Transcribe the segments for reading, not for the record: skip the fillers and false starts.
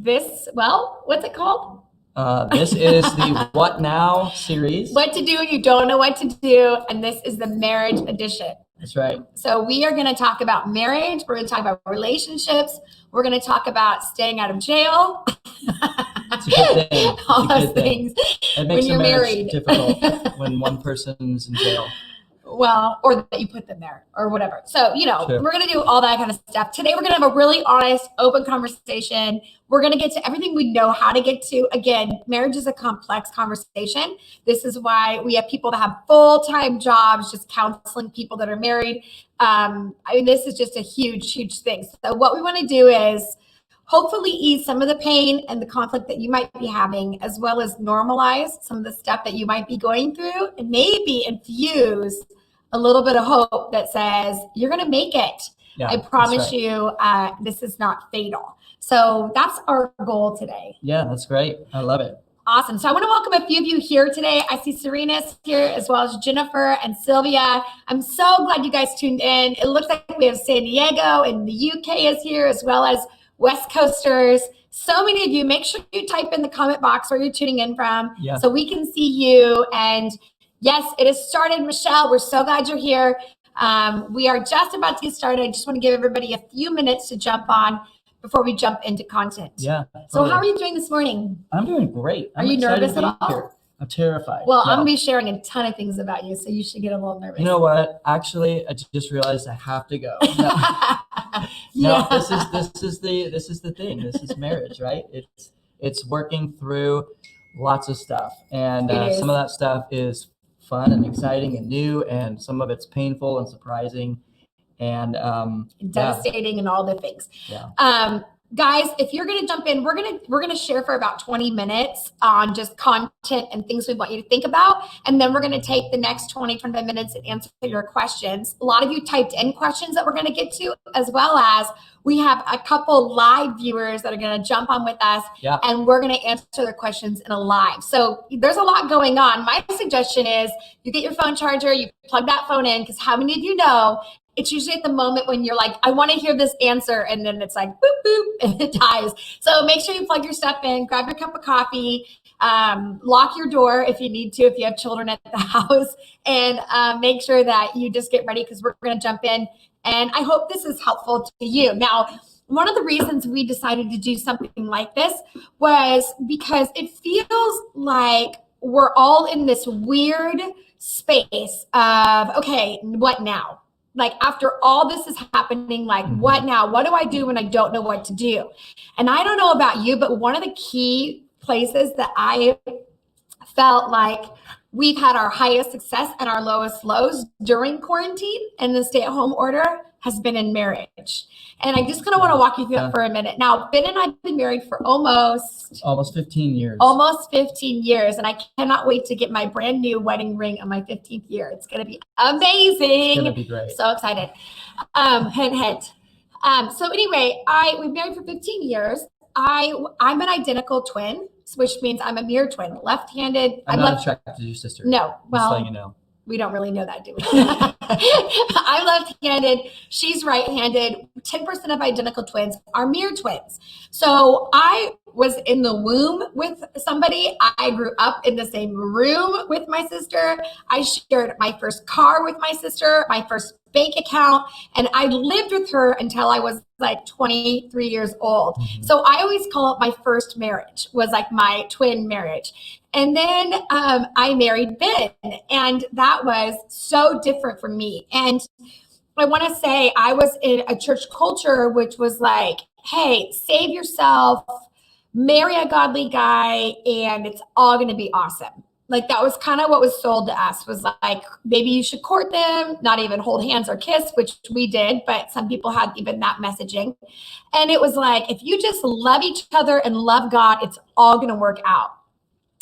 this, well, what's it called? This is the What Now series. What to do when you don't know what to do. And this is the marriage edition. That's right. So we are going to talk about marriage. We're going to talk about relationships. We're going to talk about staying out of jail. It's a good thing. All those things. It makes when you're married. difficult when one person's in jail. Well, or that you put them there or whatever. So, Sure. We're going to do all that kind of stuff. Today, we're going to have a really honest, open conversation. We're going to get to everything we know how to get to. Again, marriage is a complex conversation. This is why we have people that have full-time jobs, just counseling people that are married. This is just a huge, huge thing. So what we want to do is hopefully ease some of the pain and the conflict that you might be having, as well as normalize some of the stuff that you might be going through, and maybe infuse a little bit of hope that says you're going to make it. Yeah, I promise right. you, this is not fatal. So that's our goal today. Yeah, that's great. I love it. Awesome. So I want to welcome a few of you here today. I see Serena's here, as well as Jennifer and Sylvia. I'm so glad you guys tuned in. It looks like we have San Diego and the UK is here, as well as West Coasters. So many of you, make sure you type in the comment box where you're tuning in from, so we can see you. And yes, it has started. Michelle, we're so glad you're here. We are just about to get started. I just want to give everybody a few minutes to jump on before we jump into content. Yeah. Totally. So how are you doing this morning? I'm doing great. Are you nervous at all? Here. I'm terrified. Well, I'm going to be sharing a ton of things about you, so you should get a little nervous. You know what? Actually, I just realized I have to go. No, this is the thing. This is marriage, right? It's working through lots of stuff, and some of that stuff is fun and exciting and new, and some of it's painful and surprising, and devastating, and all the things. Yeah. Guys, if you're going to jump in, we're going to share for about 20 minutes on just content and things we want you to think about. And then we're going to take the next 25 minutes and answer your questions. A lot of you typed in questions that we're going to get to, as well as we have a couple live viewers that are going to jump on with us. Yeah. And we're going to answer their questions in a live. So there's a lot going on. My suggestion is you get your phone charger, you plug that phone in, because how many of you know it's usually at the moment when you're like, I want to hear this answer, and then it's like, boop, boop, and it dies. So make sure you plug your stuff in, grab your cup of coffee, lock your door if you need to, if you have children at the house, and make sure that you just get ready, because we're going to jump in. And I hope this is helpful to you. Now, one of the reasons we decided to do something like this was because it feels like we're all in this weird space of, okay, what now? Like, after all this is happening, like, what now? What do I do when I don't know what to do? And I don't know about you, but one of the key places that I felt like we've had our highest success and our lowest lows during quarantine and the stay-at-home order has been in marriage. And I just kind of want to walk you through it for a minute. Now, Ben and I have been married for almost 15 years. Almost 15 years. And I cannot wait to get my brand new wedding ring on my 15th year. It's going to be amazing. It's going to be great. So excited. Hint. So anyway, we've been married for 15 years. I'm an identical twin, which means I'm a mirror twin, left-handed. I'm not attracted to your sister. No. Well, just letting you know. We don't really know that, do we? I'm left-handed. She's right-handed. 10% of identical twins are mirror twins. So I was in the womb with somebody. I grew up in the same room with my sister. I shared my first car with my sister, my first bank account, and I lived with her until I was like 23 years old. Mm-hmm. So I always call it my first marriage, was like my twin marriage. And then I married Ben, and that was so different for me. And I want to say I was in a church culture which was like, hey, save yourself, marry a godly guy, and it's all going to be awesome. Like, that was kind of what was sold to us, was like, maybe you should court them, not even hold hands or kiss, which we did, but some people had even that messaging. And it was like, if you just love each other and love God, it's all going to work out.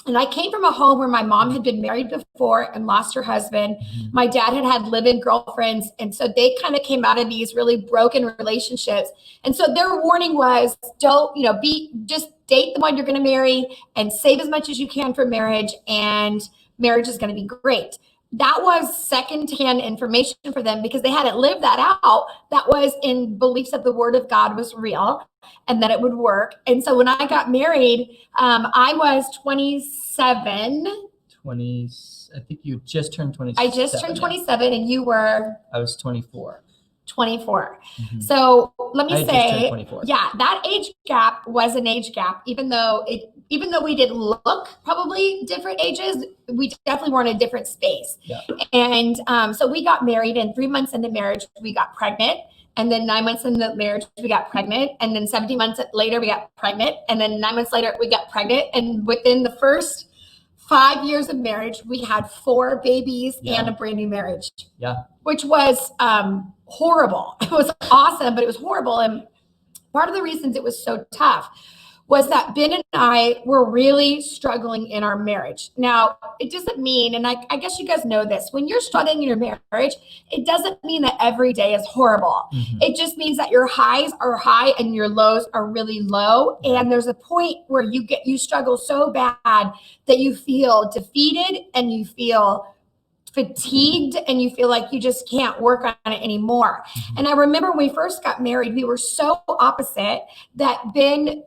And I came from a home where my mom had been married before and lost her husband. Mm-hmm. My dad had live-in girlfriends. And so they kind of came out of these really broken relationships. And so their warning was, just date the one you're going to marry and save as much as you can for marriage, and marriage is going to be great. that was secondhand information for them because they hadn't lived that out. That was in beliefs that the word of God was real and that it would work. And so when I got married, I was 27. I think you just turned 27. I just turned 27 and you were? I was 24. 24. So let me I just say, turned 24. yeah, that age gap was an age gap, even though we did look probably different ages, we definitely were in a different space. Yeah. And so we got married, and 3 months into marriage, we got pregnant. And then 9 months into marriage, we got pregnant. And then 17 months later, we got pregnant. And then 9 months later, we got pregnant. And within the first 5 years of marriage, we had 4 babies and a brand new marriage. Yeah. Which was horrible. It was awesome, but it was horrible. And part of the reasons it was so tough was that Ben and I were really struggling in our marriage. Now, it doesn't mean, and I guess you guys know this, when you're struggling in your marriage, it doesn't mean that every day is horrible. It just means that your highs are high and your lows are really low. And there's a point where you struggle so bad that you feel defeated and you feel fatigued and you feel like you just can't work on it anymore. And I remember when we first got married, we were so opposite that Ben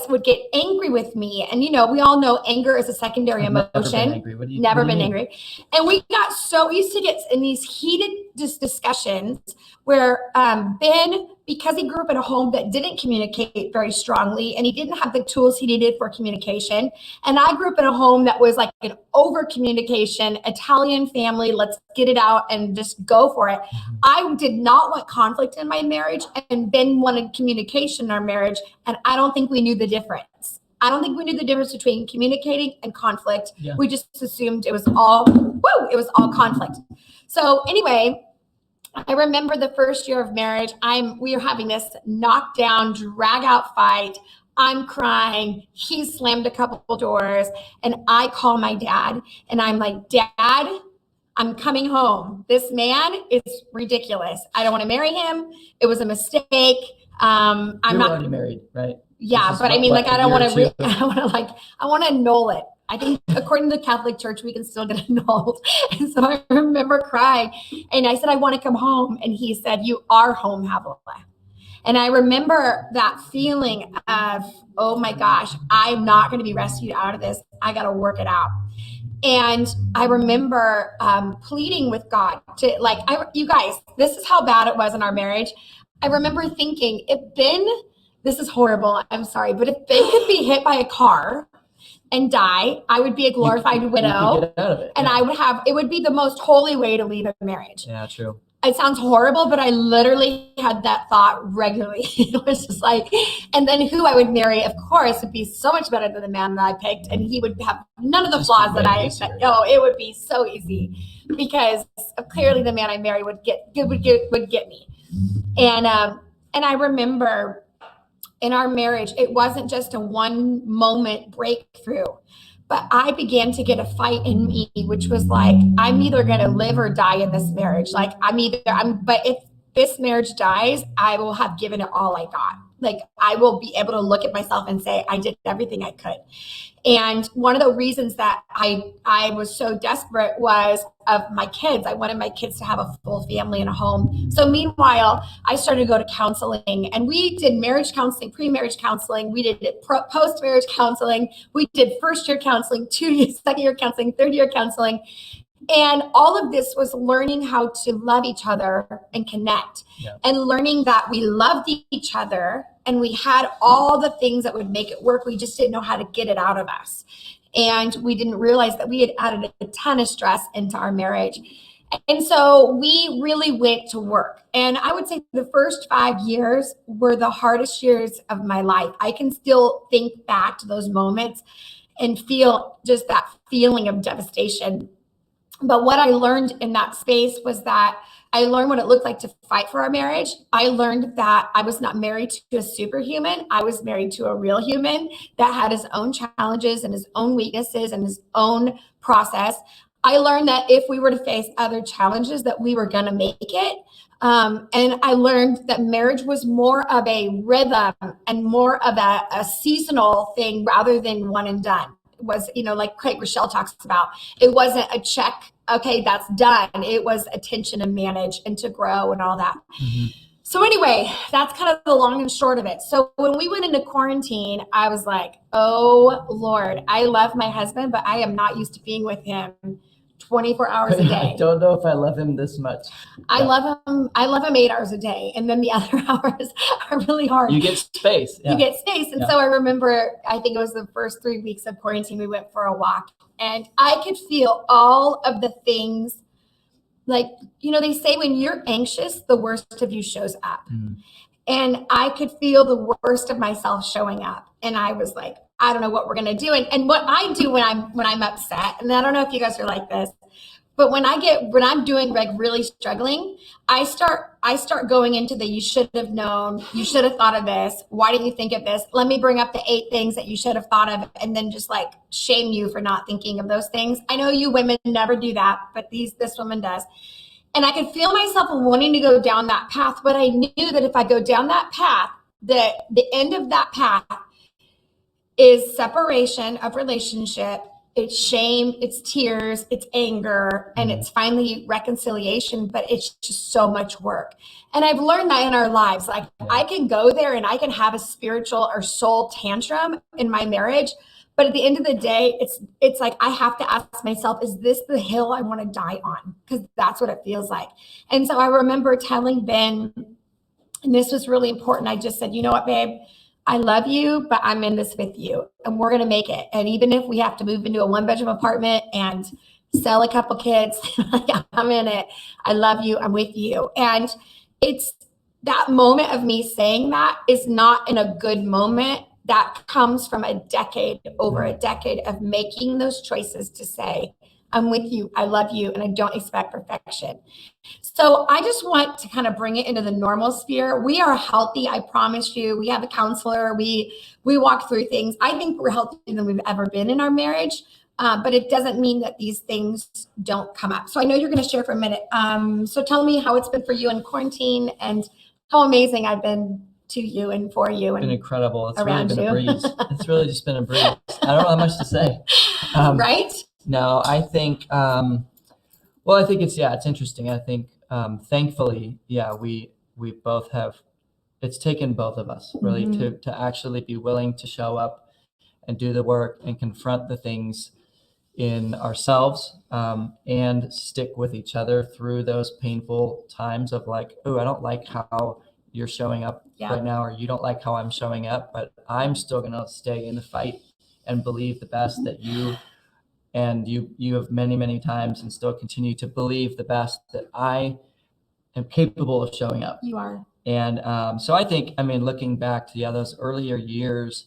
would get angry with me. And, we all know anger is a secondary emotion. Never been angry. Never been angry. And we got so used to get in these heated discussions where Ben, because he grew up in a home that didn't communicate very strongly and he didn't have the tools he needed for communication. And I grew up in a home that was like an over communication, Italian family, let's get it out and just go for it. I did not want conflict in my marriage, and Ben wanted communication in our marriage. And I don't think we knew the difference. I don't think we knew the difference between communicating and conflict. Yeah. We just assumed it was all conflict. So anyway, I remember the first year of marriage, we are having this knockdown, drag out fight. I'm crying. He slammed a couple doors, and I call my dad and I'm like, Dad, I'm coming home. This man is ridiculous. I don't want to marry him. It was a mistake. I'm not already married, right? Yeah, but I mean, like, I want to annul it. I think according to the Catholic Church, we can still get annulled. And so I remember crying, and I said, I want to come home. And he said, you are home, Havilah. And I remember that feeling of, oh my gosh, I'm not going to be rescued out of this. I got to work it out. And I remember pleading with God to you guys, this is how bad it was in our marriage. I remember thinking, this is horrible, I'm sorry, but if Ben could be hit by a car and die, I would be a glorified widow. You could get out of it. And it would be the most holy way to leave a marriage. Yeah, true. It sounds horrible, but I literally had that thought regularly. It was just like, and then who I would marry, of course, would be so much better than the man that I picked. And he would have none of the flaws that I expect. Oh, it would be so easy because clearly the man I marry would get me. And I remember in our marriage, it wasn't just a one moment breakthrough, but I began to get a fight in me, which was like, I'm either going to live or die in this marriage. Like but if this marriage dies, I will have given it all I got. Like I will be able to look at myself and say, I did everything I could. And one of the reasons that I was so desperate was of my kids. I wanted my kids to have a full family and a home. So meanwhile, I started to go to counseling, and we did marriage counseling, pre-marriage counseling. We did post-marriage counseling. We did first-year counseling, second-year counseling, third-year counseling. And all of this was learning how to love each other and connect, and learning that we loved each other and we had all the things that would make it work. We just didn't know how to get it out of us. And we didn't realize that we had added a ton of stress into our marriage. And so we really went to work. And I would say the first 5 years were the hardest years of my life. I can still think back to those moments and feel just that feeling of devastation. But what I learned in that space was that I learned what it looked like to fight for our marriage. I learned that I was not married to a superhuman. I was married to a real human that had his own challenges and his own weaknesses and his own process. I learned that if we were to face other challenges, that we were going to make it. And I learned that marriage was more of a rhythm and more of a seasonal thing rather than one and done. Was, like Craig Rochelle talks about, it wasn't a check okay, that's done. It was attention to manage and to grow and all that. Mm-hmm. So anyway, that's kind of the long and short of it. So when we went into quarantine, I was like, oh Lord, I love my husband, but I am not used to being with him 24 hours a day. I don't know if I love him this much. I love him 8 hours a day. And then the other hours are really hard. You get space. You get space. And so I remember, I think it was the first 3 weeks of quarantine, we went for a walk and I could feel all of the things. Like, they say when you're anxious, the worst of you shows up. And I could feel the worst of myself showing up. And I was like, I don't know what we're going to do. And what I do when I'm upset, and I don't know if you guys are like this, but when I'm doing like really struggling, I start going into the, you should have known, you should have thought of this. Why didn't you think of this? Let me bring up the 8 things that you should have thought of, and then just like shame you for not thinking of those things. I know you women never do that, but this woman does. And I could feel myself wanting to go down that path, but I knew that if I go down that path, that the end of that path is separation of relationship. It's shame, it's tears, it's anger, and it's finally reconciliation, but it's just so much work. And I've learned that in our lives. Like I can go there and I can have a spiritual or soul tantrum in my marriage, but at the end of the day, it's like I have to ask myself, is this the hill I want to die on? Because that's what it feels like. And so I remember telling Ben, and this was really important, I just said, you know what, babe? I love you, but I'm in this with you and we're going to make it. And even if we have to move into a 1-bedroom apartment and sell a couple kids, I'm in it. I love you. I'm with you. And it's that moment of me saying that is not in a good moment. That comes from over a decade of making those choices to say, I'm with you, I love you, and I don't expect perfection. So I just want to kind of bring it into the normal sphere. We are healthy, I promise you. We have a counselor. We walk through things. I think we're healthier than we've ever been in our marriage, but it doesn't mean that these things don't come up. So I know you're going to share for a minute. So tell me how it's been for you in quarantine and how amazing I've been to you and for you. It's been incredible. It's really been you. a breeze. It's really just been a breeze. I don't know how much to say. Right? No, I think, I think it's interesting. I think, thankfully, we both have, it's taken both of us really to actually be willing to show up and do the work and confront the things in ourselves, and stick with each other through those painful times of like, oh, I don't like how you're showing up right now, or you don't like how I'm showing up, but I'm still going to stay in the fight and believe the best that you have many, many times and still continue to believe the best that I am capable of showing up. You are. And so I think, looking back to those earlier years,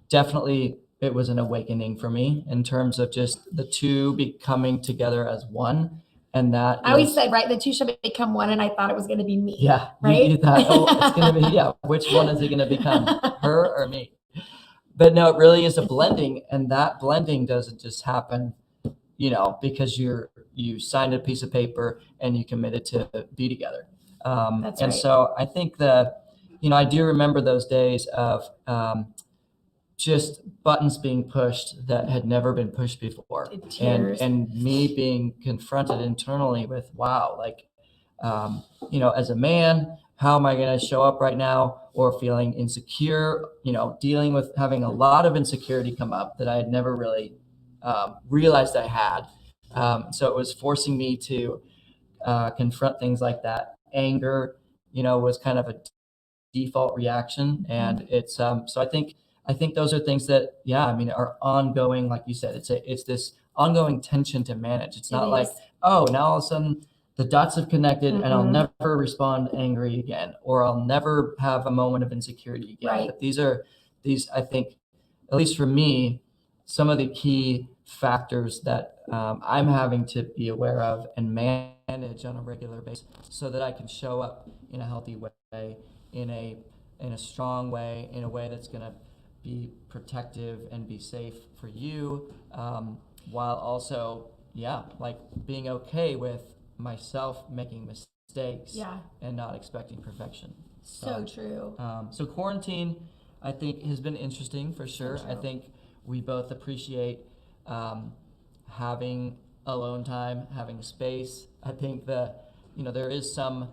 definitely it was an awakening for me in terms of just the two becoming together as one. And that I always said, right, the two shall become one, and I thought it was going to be me. Yeah, right. You thought, it's going to be, which one is it going to become, her or me? But no, it really is a blending, and that blending doesn't just happen, because you signed a piece of paper and you committed to be together. That's and right. So I think that, I do remember those days of just buttons being pushed that had never been pushed before, and me being confronted internally with, wow, like, as a man, how am I going to show up right now? Or feeling insecure, dealing with having a lot of insecurity come up that I had never really realized I had. So it was forcing me to confront things like that. Anger, was kind of a default reaction. And it's, so I think those are things that, are ongoing. Like you said, it's this ongoing tension to manage. It's not like, oh, now all of a sudden the dots have connected and I'll never respond angry again, or I'll never have a moment of insecurity again. Right. But these, I think, at least for me, some of the key factors that I'm having to be aware of and manage on a regular basis so that I can show up in a healthy way, in a strong way, in a way that's going to be protective and be safe for you, while also, being okay with myself making mistakes and not expecting perfection. So true. So quarantine, I think, has been interesting for sure. I think we both appreciate having alone time, having space. I think there is some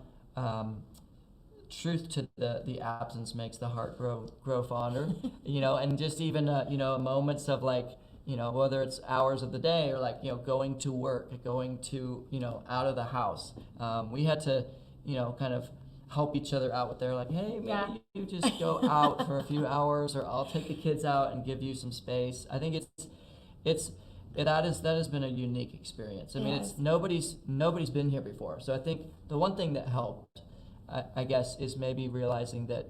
truth to the absence makes the heart grow fonder, and just even moments of like, whether it's hours of the day or like, going to work, going to, out of the house. We had to, kind of help each other out with their like, hey, maybe you just go out for a few hours, or I'll take the kids out and give you some space. I think that has been a unique experience. I mean, it's nobody's been here before. So I think the one thing that helped, I guess, is maybe realizing that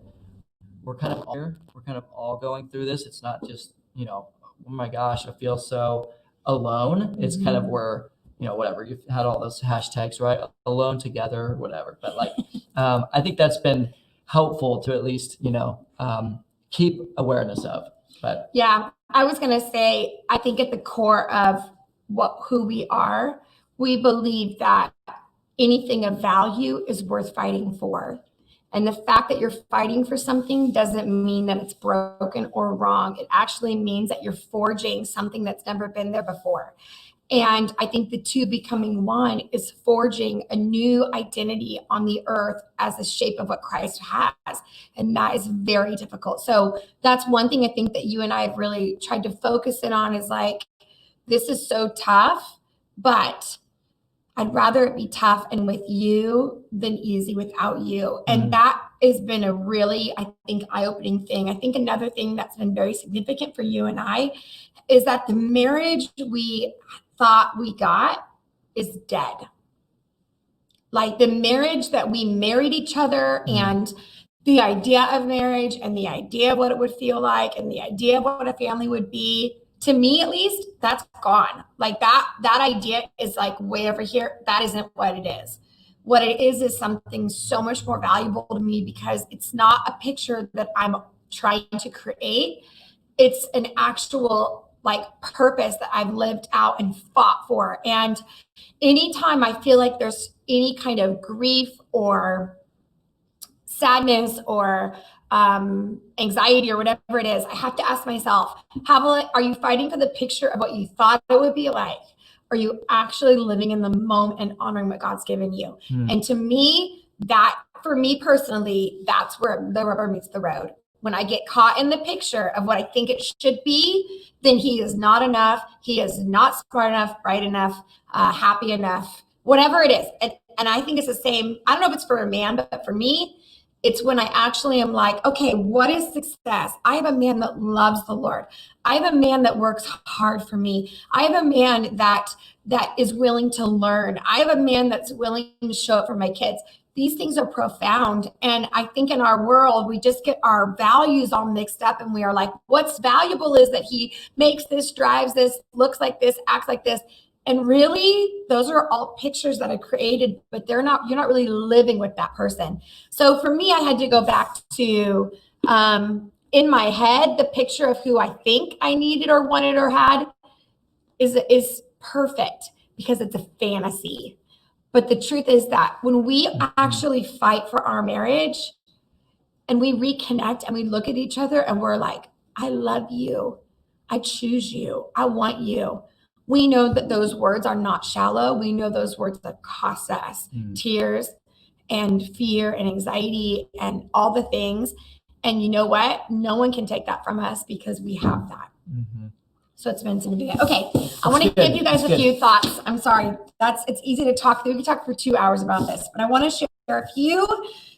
we're kind of all here. We're kind of all going through this. It's not just, oh my gosh, I feel so alone. It's kind of where, whatever, you've had all those hashtags, right? Alone together, whatever. But like, I think that's been helpful to at least, keep awareness of. But yeah, I was going to say, I think at the core of who we are, we believe that anything of value is worth fighting for. And the fact that you're fighting for something doesn't mean that it's broken or wrong. It actually means that you're forging something that's never been there before. And I think the two becoming one is forging a new identity on the earth as the shape of what Christ has. And that is very difficult. So that's one thing I think that you and I have really tried to focus in on, is like, this is so tough, but I'd rather it be tough and with you than easy without you. And that has been a really, I think, eye-opening thing. I think another thing that's been very significant for you and I is that the marriage we thought we got is dead. Like the marriage that we married each other, and the idea of marriage and the idea of what it would feel like and the idea of what a family would be, to me at least, that's gone. Like that idea is like way over here. That isn't what it is. What it is something so much more valuable to me, because it's not a picture that I'm trying to create. It's an actual like purpose that I've lived out and fought for. And anytime I feel like there's any kind of grief or sadness or anxiety or whatever it is, I have to ask myself, Havilah, are you fighting for the picture of what you thought it would be like? Are you actually living in the moment and honoring what God's given you? And to me, for me personally, that's where the rubber meets the road. When I get caught in the picture of what I think it should be, then he is not enough. He is not smart enough, bright enough, happy enough, whatever it is. And I think it's the same. I don't know if it's for a man, but for me, it's when I actually am like, okay, what is success? I have a man that loves the Lord. I have a man that works hard for me. I have a man that is willing to learn. I have a man that's willing to show up for my kids. These things are profound. And I think in our world, we just get our values all mixed up, and we are like, what's valuable is that he makes this, drives this, looks like this, acts like this. And really, those are all pictures that I created, but you're not really living with that person. So for me, I had to go back to, in my head, the picture of who I think I needed or wanted or had is perfect, because it's a fantasy. But the truth is that when we actually fight for our marriage and we reconnect and we look at each other and we're like, I love you. I choose you. I want you. We know that those words are not shallow. We know those words that cost us tears and fear and anxiety and all the things. And you know what? No one can take that from us, because we have that. So it's been significant. Okay, I want to give you guys a few thoughts. I'm sorry. It's easy to talk through. We could talk for 2 hours about this, but I want to share a few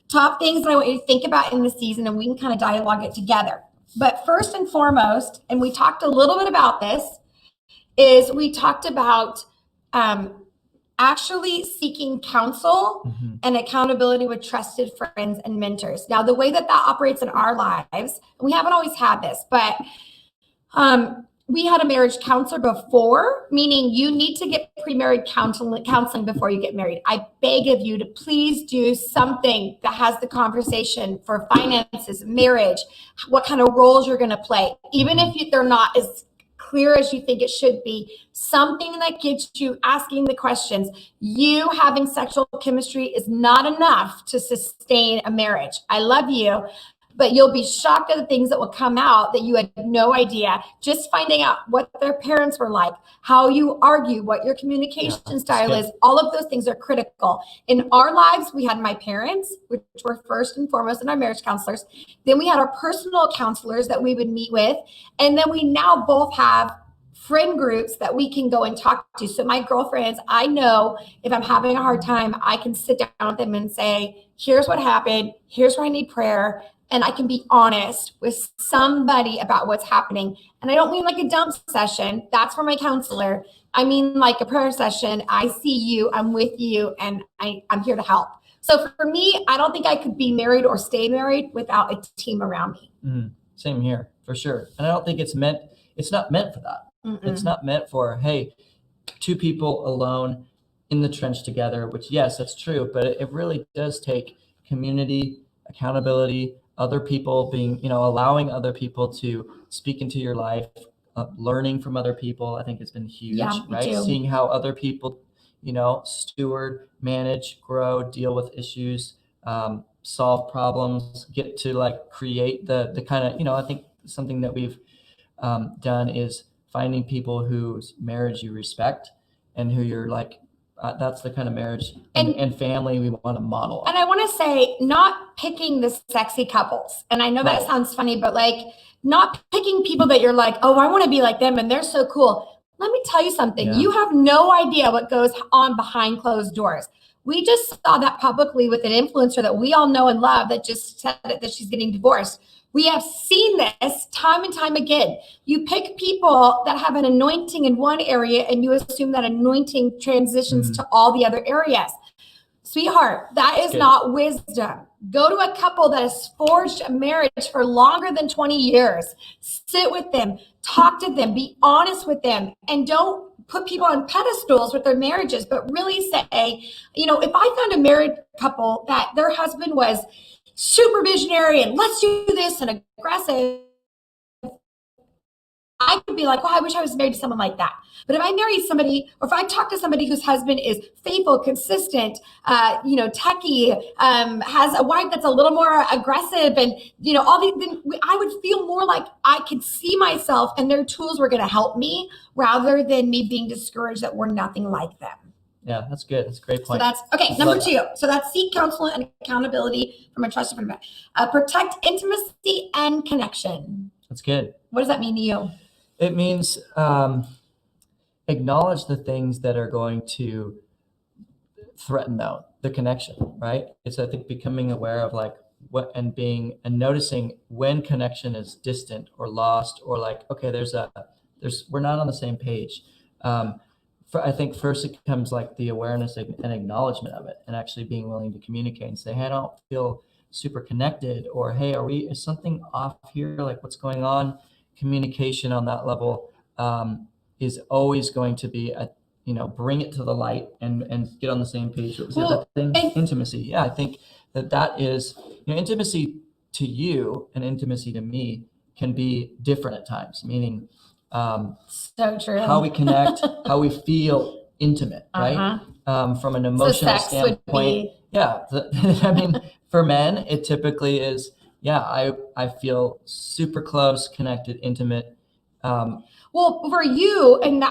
top things that I want you to think about in the season, and we can kind of dialogue it together. But first and foremost, and we talked a little bit about this, is we talked about actually seeking counsel and accountability with trusted friends and mentors. Now, the way that operates in our lives, and we haven't always had this, but we had a marriage counselor before, meaning you need to get pre-marriage counseling before you get married. I beg of you to please do something that has the conversation for finances, marriage, what kind of roles you're going to play, even if they're not as clear as you think it should be, something that gets you asking the questions. You having sexual chemistry is not enough to sustain a marriage. I love you, but you'll be shocked at the things that will come out that you had no idea. Just finding out what their parents were like, how you argue, what your communication style is, all of those things are critical. In our lives, we had my parents, which were first and foremost in our marriage counselors. Then we had our personal counselors that we would meet with. And then we now both have friend groups that we can go and talk to. So my girlfriends, I know if I'm having a hard time, I can sit down with them and say, here's what happened. Here's where I need prayer. And I can be honest with somebody about what's happening. And I don't mean like a dump session. That's for my counselor. I mean like a prayer session. I see you, I'm with you, and I'm here to help. So for me, I don't think I could be married or stay married without a team around me. Same here, for sure. And I don't think it's not meant for that. It's not meant for, hey, two people alone in the trench together, which, yes, that's true, but it really does take community, accountability, other people being, allowing other people to speak into your life, learning from other people. I think it's been huge, right? Too. Seeing how other people, steward, manage, grow, deal with issues, solve problems, get to like create the kind of, I think something that we've done is finding people whose marriage you respect and who you're like, that's the kind of marriage and family we want to model. And I want to say, not picking the sexy couples. And I know that sounds funny, but like not picking people that you're like, oh, I want to be like them and they're so cool. Let me tell you something. Yeah. You have no idea what goes on behind closed doors. We just saw that publicly with an influencer that we all know and love that just said that she's getting divorced. We have seen this time and time again. You pick people that have an anointing in one area and you assume that anointing transitions to all the other areas. Sweetheart, that is not wisdom. Go to a couple that has forged a marriage for longer than 20 years. Sit with them, talk to them, be honest with them, and don't put people on pedestals with their marriages, but really say, if I found a married couple that their husband was super visionary and let's do this and aggressive, I could be like, well, I wish I was married to someone like that. But if I marry somebody, or if I talk to somebody whose husband is faithful, consistent, techie, has a wife that's a little more aggressive and, all these, then I would feel more like I could see myself and their tools were going to help me rather than me being discouraged that we're nothing like them. Yeah, that's good. That's a great point. So that's, okay, number 2. So that's seek counsel and accountability from a trusted friend. Protect intimacy and connection. That's good. What does that mean to you? It means acknowledge the things that are going to threaten the connection, right? It's, I think, becoming aware of like what and noticing when connection is distant or lost or like, okay, we're not on the same page. I think first it comes like the awareness and acknowledgement of it and actually being willing to communicate and say, hey, I don't feel super connected, or hey, is something off here? Like what's going on? Communication on that level is always going to be bring it to the light and get on the same page. What was that thing? Intimacy. Yeah, I think that is, intimacy to you and intimacy to me can be different at times, meaning so true. How we connect, how we feel intimate, right? From an emotional standpoint. I mean, for men, it typically is, I feel super close, connected, intimate. Well, for you, and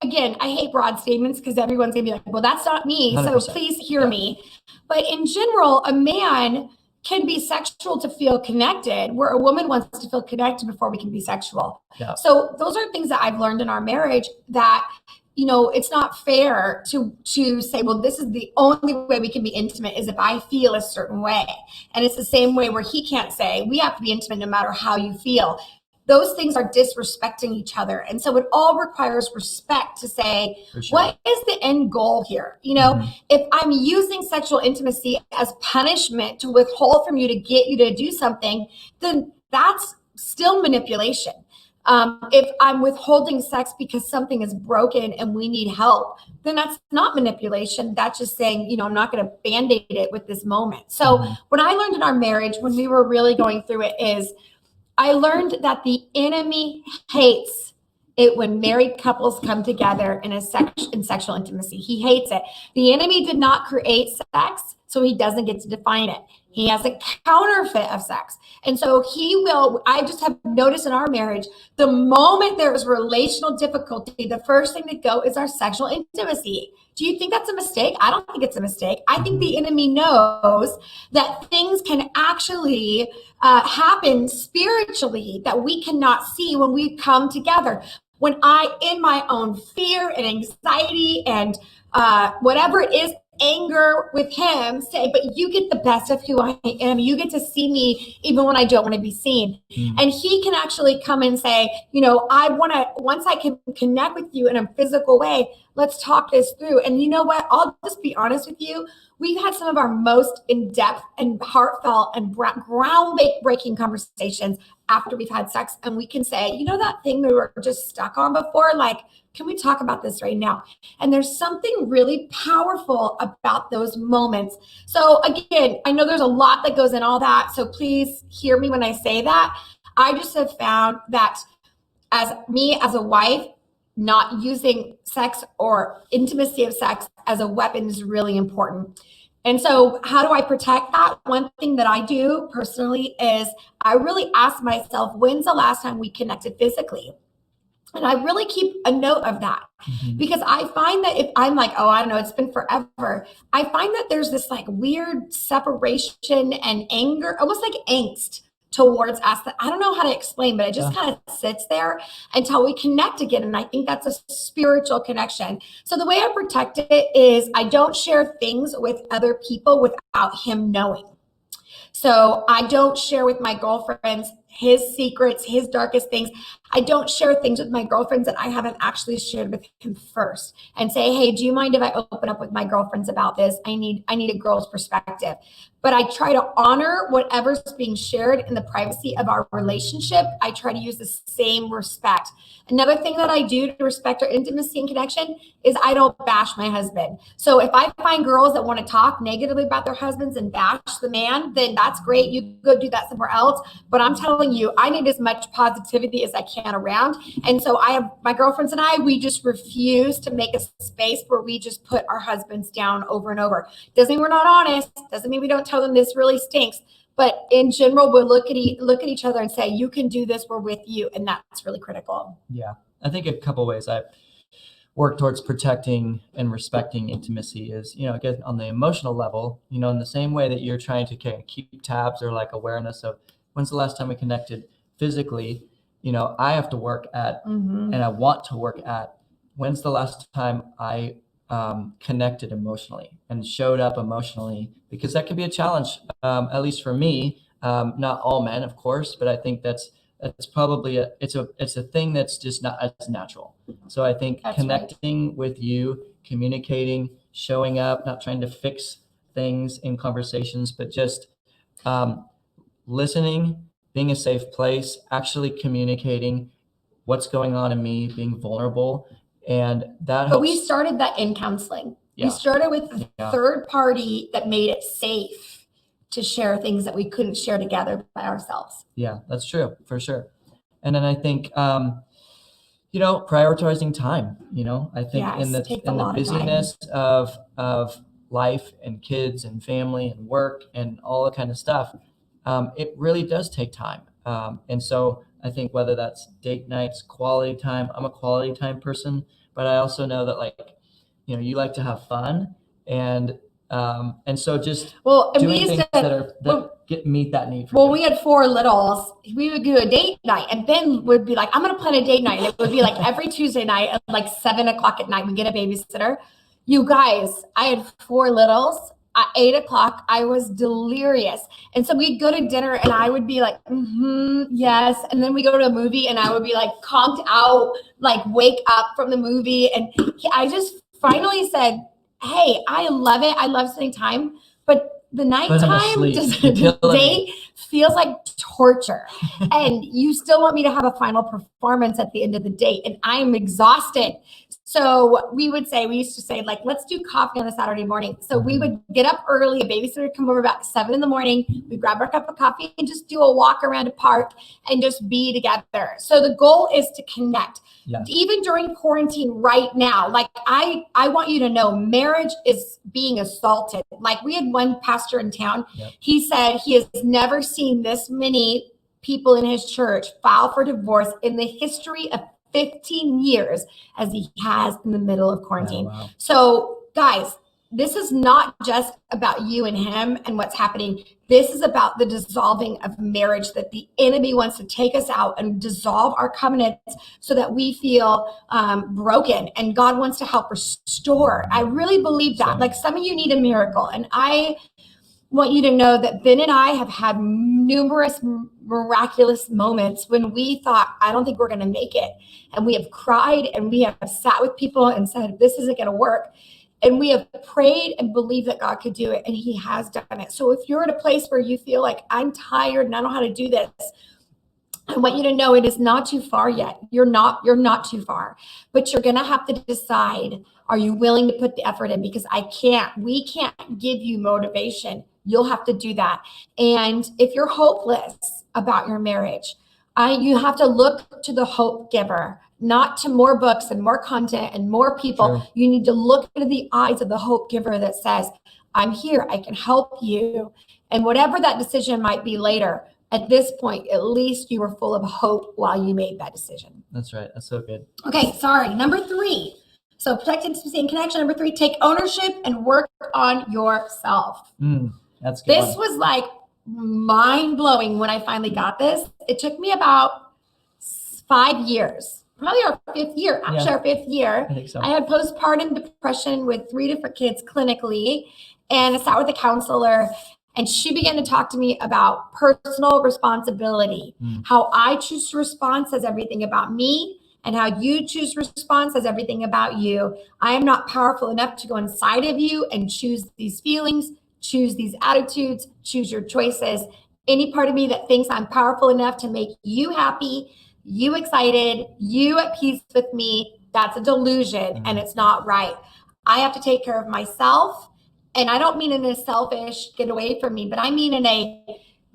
again, I hate broad statements because everyone's gonna be like, well, that's not me. 100%. So please hear me. But in general, a man can be sexual to feel connected, where a woman wants to feel connected before we can be sexual. Yeah. So those are things that I've learned in our marriage that, it's not fair to say, well, this is the only way we can be intimate is if I feel a certain way. And it's the same way where he can't say, we have to be intimate no matter how you feel. Those things are disrespecting each other. And so it all requires respect to say, what is the end goal here? If I'm using sexual intimacy as punishment to withhold from you to get you to do something, then that's still manipulation. If I'm withholding sex because something is broken and we need help, then that's not manipulation. That's just saying, I'm not going to band-aid it with this moment. So what I learned in our marriage when we were really going through it is I learned that the enemy hates it when married couples come together in sexual intimacy. He hates it. The enemy did not create sex. so he doesn't get to define it. He has a counterfeit of sex. And so I just have noticed in our marriage, the moment there is relational difficulty, the first thing to go is our sexual intimacy. Do you think that's a mistake? I don't think it's a mistake. I think the enemy knows that things can actually happen spiritually that we cannot see when we come together. When I, in my own fear and anxiety and whatever it is, anger with him, say, but you get the best of who I am. You get to see me even when I don't want to be seen. And he can actually come and say, once I can connect with you in a physical way, let's talk this through. And you know what? I'll just be honest with you. We've had some of our most in-depth and heartfelt and groundbreaking conversations after we've had sex. And we can say, that thing we were just stuck on before, like, can we talk about this right now? And there's something really powerful about those moments. So again, I know there's a lot that goes in all that. So please hear me when I say that. I just have found that as a wife, not using sex or intimacy of sex as a weapon is really important. And so how do I protect that? One thing that I do personally is I really ask myself, when's the last time we connected physically? And I really keep a note of that because I find that if I'm like, I don't know, it's been forever. I find that there's this like weird separation and anger, almost like angst towards us that I don't know how to explain, but it just kind of sits there until we connect again. And I think that's a spiritual connection. So the way I protect it is I don't share things with other people without him knowing. So I don't share with my girlfriends his secrets, his darkest things. I don't share things with my girlfriends that I haven't actually shared with him first and say, hey, do you mind if I open up with my girlfriends about this? I need a girl's perspective. But I try to honor whatever's being shared in the privacy of our relationship. I try to use the same respect. Another thing that I do to respect our intimacy and connection is I don't bash my husband. So if I find girls that want to talk negatively about their husbands and bash the man, then that's great. You go do that somewhere else. But I'm telling you, I need as much positivity as I can around. And so I have my girlfriends and we just refuse to make a space where we just put our husbands down over and over. Doesn't mean we're not honest. Doesn't mean we don't tell them this really stinks. But in general, we'll look at each other and say, you can do this. We're with you. And that's really critical. Yeah. I think a couple ways I work towards protecting and respecting intimacy is, again, on the emotional level, in the same way that you're trying to keep tabs or like awareness of when's the last time we connected physically, I have to work at, and I want to work at, when's the last time I connected emotionally and showed up emotionally, because that can be a challenge, at least for me, not all men, of course, but I think that's probably it's a thing that's just not as natural. So I think that's connecting with you, communicating, showing up, not trying to fix things in conversations, but just listening, being a safe place, actually communicating what's going on in me, being vulnerable. And that helps. But we started that in counseling. We started with a third party that made it safe to share things that we couldn't share together by ourselves. Yeah, that's true, for sure. And then I think, prioritizing time, I think in the busyness of life and kids and family and work and all that kind of stuff, it really does take time. And so I think whether that's date nights, quality time, I'm a quality time person, but I also know that you like to have fun and so just doing things that meet that need. We had 4 littles. We would do a date night, and Ben would be like, I'm going to plan a date night. And it would be like every Tuesday night at like 7:00 at night, we get a babysitter. You guys, I had 4 littles. At 8:00, I was delirious. And so we'd go to dinner and I would be like, yes. And then we go to a movie and I would be like conked out, like wake up from the movie. And I just finally said, hey, I love it. I love spending time. But the nighttime date feels like torture. And you still want me to have a final performance at the end of the date. And I am exhausted. So we used to say, like, let's do coffee on a Saturday morning. So we would get up early, a babysitter would come over about 7 a.m. We'd grab our cup of coffee and just do a walk around a park and just be together. So the goal is to connect. Yes. Even during quarantine right now, like I want you to know marriage is being assaulted. Like we had one pastor in town. Yep. He said he has never seen this many people in his church file for divorce in the history of 15 years as he has in the middle of quarantine. Oh, wow. So guys, this is not just about you and him and what's happening. This is about the dissolving of marriage, that the enemy wants to take us out and dissolve our covenants so that we feel broken, and God wants to help restore. I really believe that. Like some of you need a miracle, and I want you to know that Ben and I have had numerous miraculous moments when we thought, I don't think we're going to make it. And we have cried and we have sat with people and said, this isn't going to work. And we have prayed and believed that God could do it, and he has done it. So if you're at a place where you feel like I'm tired and I don't know how to do this, I want you to know it is not too far yet. You're not too far, but you're going to have to decide, are you willing to put the effort in? Because we can't give you motivation. You'll have to do that. And if you're hopeless about your marriage, you have to look to the hope giver, not to more books and more content and more people. Sure. You need to look into the eyes of the hope giver that says, I'm here, I can help you. And whatever that decision might be later, at this point, at least you were full of hope while you made that decision. That's right. That's so good. Okay, sorry. Number 3. So protect intimacy and connection. Number 3, take ownership and work on yourself. That's good. This was like mind-blowing when I finally got this. It took me about 5 years, probably our 5th year. Actually, our 5th year. I think so. I had postpartum depression with 3 different kids clinically, and I sat with a counselor, and she began to talk to me about personal responsibility. How I choose to respond says everything about me, and how you choose to respond says everything about you. I am not powerful enough to go inside of you and choose these feelings, choose these attitudes, choose your choices. Any part of me that thinks I'm powerful enough to make you happy, you excited, you at peace with me, that's a delusion, and it's not right. I have to take care of myself. And I don't mean in a selfish, get away from me, but I mean in a,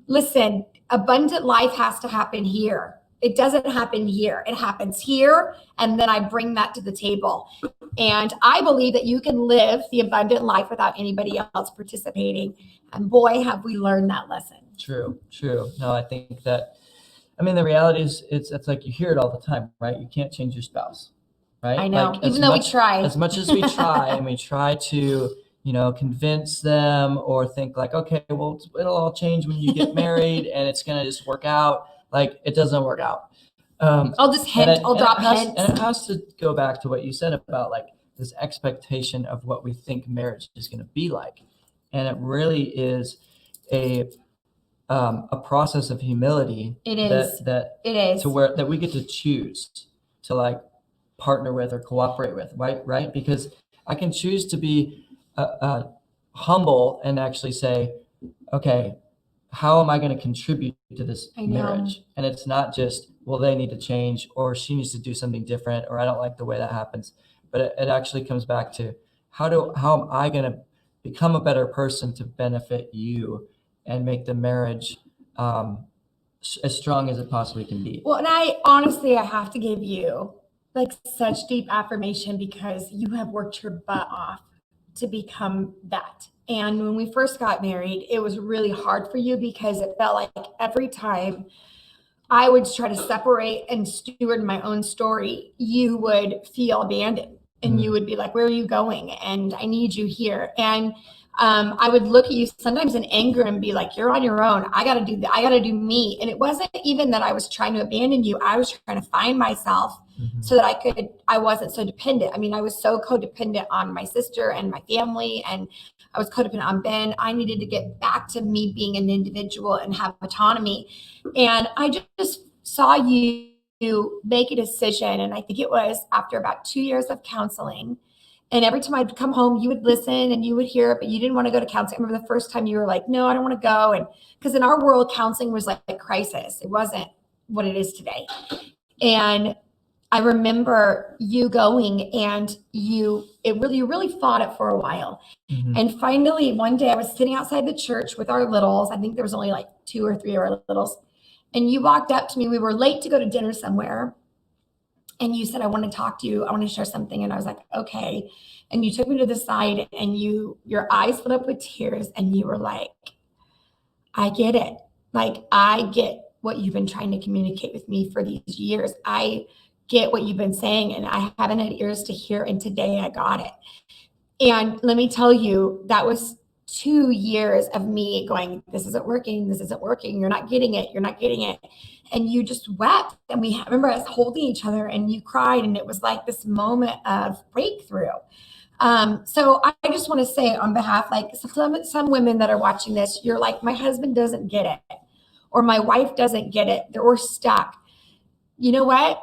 listen, abundant life has to happen here. It doesn't happen here. It happens here. And then I bring that to the table. And I believe that you can live the abundant life without anybody else participating. And boy, have we learned that lesson. True. No, I think that, the reality is it's like you hear it all the time, right? You can't change your spouse, right? I know, like, even though we try. As much as we try and we try to, convince them or think like, okay, well, it'll all change when you get married and it's going to just work out. Like it doesn't work out. I'll just hint, I'll drop hints. And it has to go back to what you said about like this expectation of what we think marriage is going to be like. And it really is a process of humility. It is. It is. To where that we get to choose to like partner with or cooperate with, right? Because I can choose to be humble and actually say, okay, how am I going to contribute to this marriage? And it's not just, well, they need to change or she needs to do something different or I don't like the way that happens. But it actually comes back to how am I going to become a better person to benefit you and make the marriage as strong as it possibly can be. Well, and I have to give you like such deep affirmation because you have worked your butt off to become that. And when we first got married, it was really hard for you because it felt like every time I would try to separate and steward my own story, you would feel abandoned and you would be like, where are you going? And I need you here. And I would look at you sometimes in anger and be like, you're on your own. I got to do that. I got to do me. And it wasn't even that I was trying to abandon you. I was trying to find myself so that I wasn't so dependent. I was so codependent on my sister and my family, and I was codependent on Ben. I needed to get back to me being an individual and have autonomy. And I just saw you make a decision. And I think it was after about 2 years of counseling. And every time I'd come home, you would listen and you would hear it, but you didn't want to go to counseling. I remember the first time you were like, no, I don't want to go. And because in our world, counseling was like a crisis. It wasn't what it is today. And I remember you going and you really fought it for a while. Mhm. And finally, one day I was sitting outside the church with our littles. I think there was only like 2 or 3 of our littles. And you walked up to me. We were late to go to dinner somewhere. And you said, I want to talk to you. I want to share something. And I was like, okay. And you took me to the side and your eyes filled up with tears. And you were like, I get it. Like, I get what you've been trying to communicate with me for these years. I get what you've been saying, and I haven't had ears to hear. And today I got it. And let me tell you, that was 2 years of me going, this isn't working. This isn't working. You're not getting it. You're not getting it. And you just wept. And we remember us holding each other and you cried. And it was like this moment of breakthrough. So I just want to say on behalf, like some women that are watching this, you're like, my husband doesn't get it, or my wife doesn't get it. We're stuck. You know what?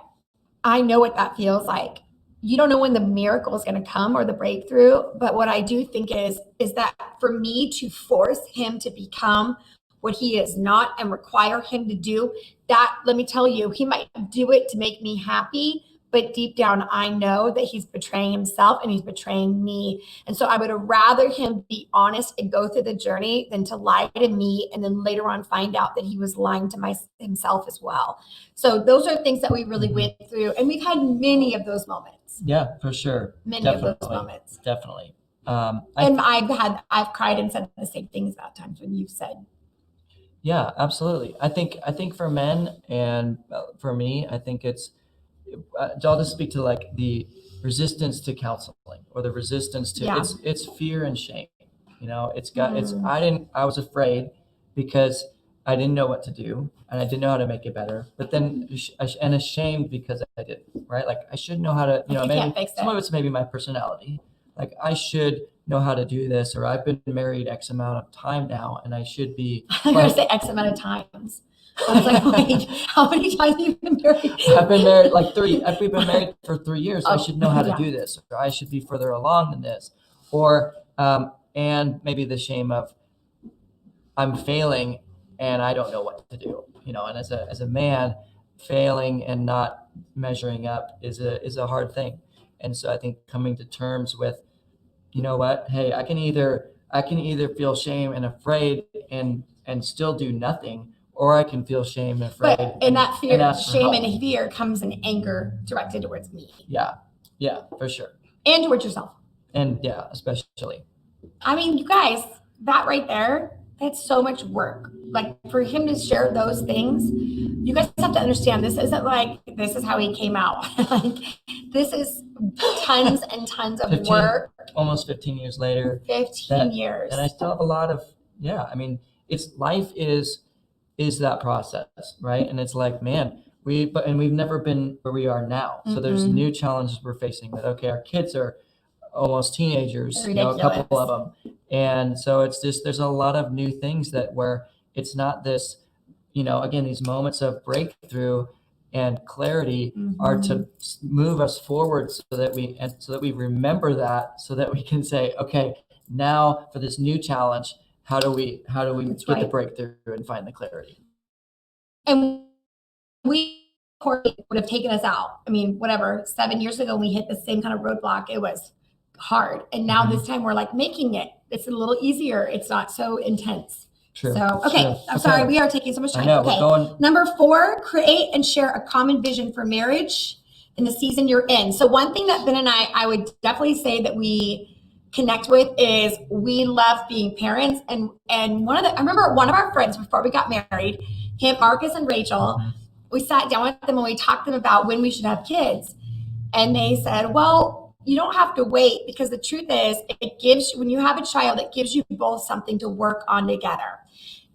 I know what that feels like. You don't know when the miracle is going to come or the breakthrough. But what I do think is that for me to force him to become what he is not and require him to do that, let me tell you, he might do it to make me happy. But deep down, I know that he's betraying himself and he's betraying me. And so I would rather him be honest and go through the journey than to lie to me and then later on find out that he was lying to himself as well. So those are things that we really went through. And we've had many of those moments. Yeah, for sure. Many of those moments. Definitely. And I've cried and said the same things about times when you've said. Yeah, absolutely. I think for men and for me, I think I'll just speak to like the resistance to counseling or the resistance to it's fear and shame. I was afraid because I didn't know what to do and I didn't know how to make it better. But then and ashamed because I didn't, right? Like I should know how to, maybe some of it's maybe my personality. Like I should know how to do this, or I've been married X amount of time now and I should be. I'm going to say X amount of times. I was like, wait, how many times have you been married? I've been married like 3. We've been married for 3 years. I should know how to do this, or I should be further along than this, or and maybe the shame of I'm failing and I don't know what to do. And as a man, failing and not measuring up is a hard thing. And so I think coming to terms with, you know what? Hey, I can either feel shame and afraid and still do nothing. Or I can feel shame and afraid. But in that fear, shame and fear comes in anger directed towards me. Yeah, for sure. And towards yourself. And yeah, especially. I mean, you guys, that right there, that's so much work. Like for him to share those things, you guys have to understand this isn't like, this is how he came out. Like this is tons and tons of work. Almost 15 years later. 15 years. And I still have a lot of, life is that process, right? And it's like, man, we've never been where we are now. So there's new challenges we're facing with, okay, our kids are almost teenagers, a couple of them. And so it's just, there's a lot of new things where it's not this, again, these moments of breakthrough and clarity are to move us forward so that we remember that, so that we can say, okay, now for this new challenge, how do we get the breakthrough and find the clarity? And would have taken us out. I mean, whatever, 7 years ago, we hit the same kind of roadblock. It was hard. And now this time we're like making it. It's a little easier. It's not so intense. True. So, okay. True. I'm sorry. We are taking so much time. I know, okay. We're going... Number 4, create and share a common vision for marriage in the season you're in. So one thing that Ben and I would definitely say that we connect with is we love being parents. And I remember one of our friends before we got married, Marcus and Rachel, we sat down with them and we talked to them about when we should have kids. And they said, well, you don't have to wait, because the truth is when you have a child, it gives you both something to work on together.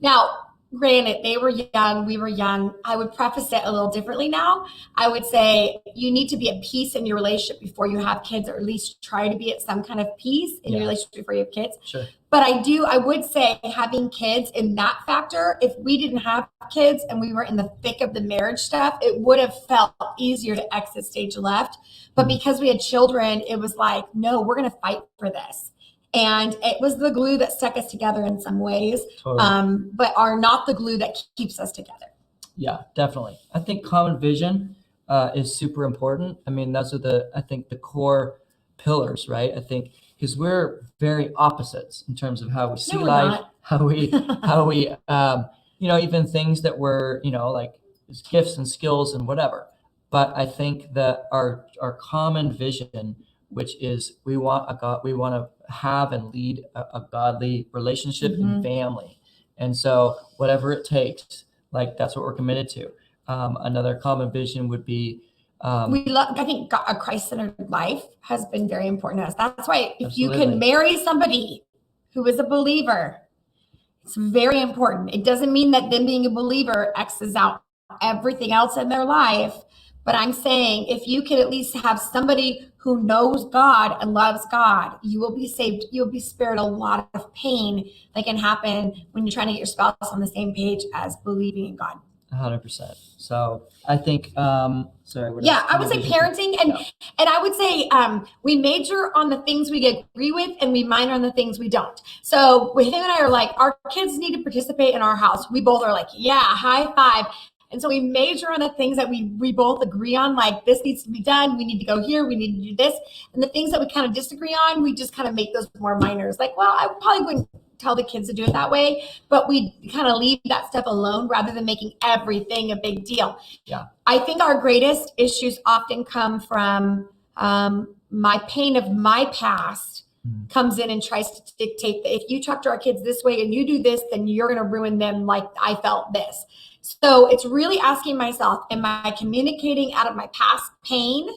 Now, granted, they were young, we were young. I would preface it a little differently now. I would say you need to be at peace in your relationship before you have kids, or at least try to be at some kind of peace in your relationship before you have kids. Sure. But I would say having kids in that factor, if we didn't have kids and we were in the thick of the marriage stuff, it would have felt easier to exit stage left. But because we had children, it was like, no, we're going to fight for this. And it was the glue that stuck us together in some ways, but are not the glue that keeps us together. Yeah, definitely. I think common vision is super important. I mean, those are I think the core pillars, right? I think because we're very opposites in terms of how we see we're life, not. how we, even things that we're, like gifts and skills and whatever. But I think that our common vision, which is we want we want to have and lead a godly relationship and family. And so whatever it takes, like that's what we're committed to. Another common vision would be I think a Christ-centered life has been very important to us. That's why if you Absolutely. can marry somebody who is a believer, it's very important. It doesn't mean that them being a believer X's out everything else in their life. But I'm saying if you can at least have somebody who knows God and loves God, you will be saved. You'll be spared a lot of pain that can happen when you're trying to get your spouse on the same page as believing in God. 100%. So I think, sorry. I would say parenting, and I would say we major on the things we agree with, and we minor on the things we don't. So him and I are like, our kids need to participate in our house. We both are like, yeah, high five. And so we major on the things that we both agree on, like this needs to be done. We need to go here. We need to do this. And the things that we kind of disagree on, we just kind of make those more minors. Like, well, I probably wouldn't tell the kids to do it that way, but we kind of leave that stuff alone rather than making everything a big deal. Yeah. I think our greatest issues often come from my pain of my past comes in and tries to dictate that if you talk to our kids this way and you do this, then you're going to ruin them like I felt this. So it's really asking myself, am I communicating out of my past pain?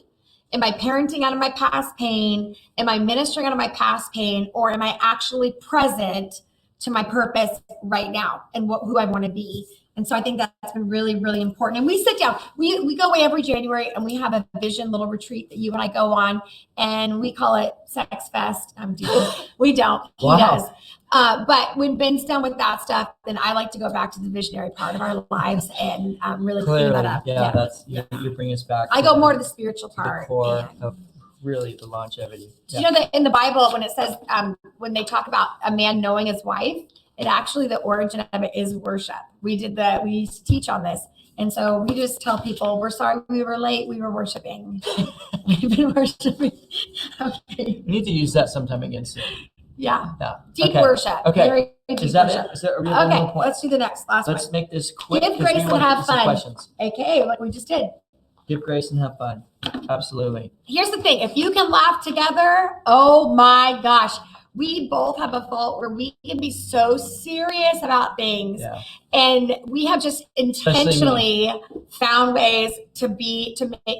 Am I parenting out of my past pain? Am I ministering out of my past pain? Or am I actually present to my purpose right now and who I want to be? And so I think that's been really, really important. And we sit down, we go away every January and we have a vision little retreat that you and I go on, and we call it Sex Fest. We don't, he does. But when Ben's done with that stuff, then I like to go back to the visionary part of our lives and really clean that up. Yeah, that's you bring us back. I go more to the spiritual part. The core of really the longevity. Do you know that in the Bible, when it says, when they talk about a man knowing his wife, it actually, the origin of it is worship. We used to teach on this. And so we just tell people, we're sorry we were late. We were worshiping. We've been worshiping. Okay. We need to use that sometime again soon. Yeah. Yeah. Deep worship. Okay. Very deep Is that worship. it? Is there a Okay. point? Let's do the last one. Let's make this quick. Give grace and have fun. Questions. Okay. Like we just did. Give grace and have fun. Absolutely. Here's the thing. If you can laugh together, oh my gosh. We both have a fault where we can be so serious about things. Yeah. And we have just intentionally found ways to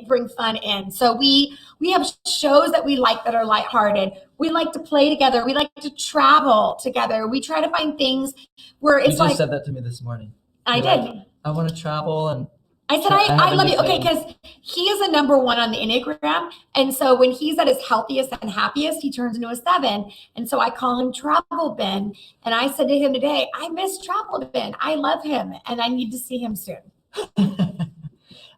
bring fun in. So we have shows that we like that are lighthearted. We like to play together. We like to travel together. We try to find things where it's like. You just said that to me this morning. I did. I want to travel and. I said, I love you. Okay, because he is a number 1 on the Enneagram. And so when he's at his healthiest and happiest, he turns into a 7. And so I call him Travel Ben. And I said to him today, I miss Travel Ben. I love him and I need to see him soon.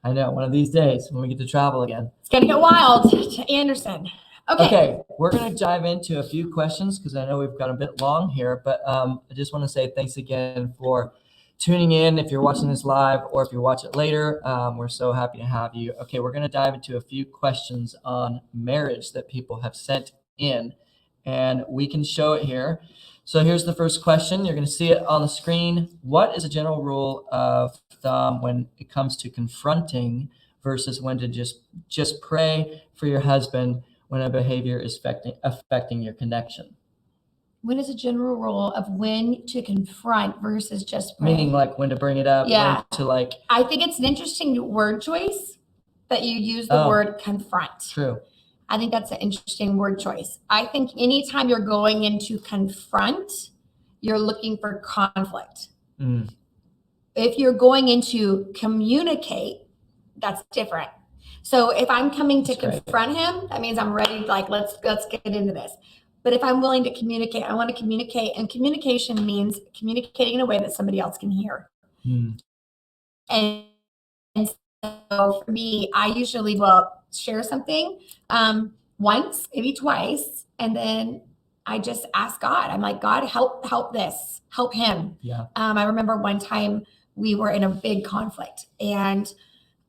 I know, one of these days when we get to travel again. It's going to get wild to Anderson. Okay, we're going to dive into a few questions because I know we've got a bit long here. But I just want to say thanks again for tuning in. If you're watching this live or if you watch it later, we're so happy to have you. Okay, we're going to dive into a few questions on marriage that people have sent in, and we can show it here. So here's the first question. You're going to see it on the screen. What is a general rule of thumb when it comes to confronting versus when to just pray for your husband when a behavior is affecting your connection? When is a general rule of when to confront versus just pray? Meaning like when to bring it up, yeah. When to like. I think it's an interesting word choice that you use the word confront. True. I think that's an interesting word choice. I think anytime you're going into confront, you're looking for conflict. If you're going into communicate, that's different. So if I'm coming to confront him, that means I'm ready, like, let's get into this. But if I'm willing to communicate, I want to communicate. And communication means communicating in a way that somebody else can hear. And so for me, I usually will share something once, maybe twice. And then I just ask God. I'm like, God, help this, help him. Yeah. I remember one time we were in a big conflict and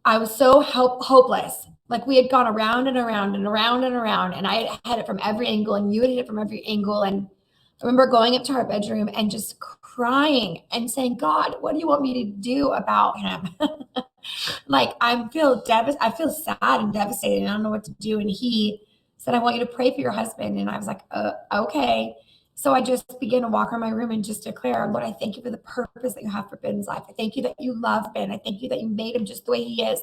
I was so hopeless. Like we had gone around and around and around and around, and I had it from every angle, and you had it from every angle. And I remember going up to our bedroom and just crying and saying, God, what do you want me to do about him? Like I feel sad and devastated, and I don't know what to do. And he said, I want you to pray for your husband. And I was like, okay. So I just began to walk around my room and just declare, Lord, I thank you for the purpose that you have for Ben's life. I thank you that you love Ben. I thank you that you made him just the way he is.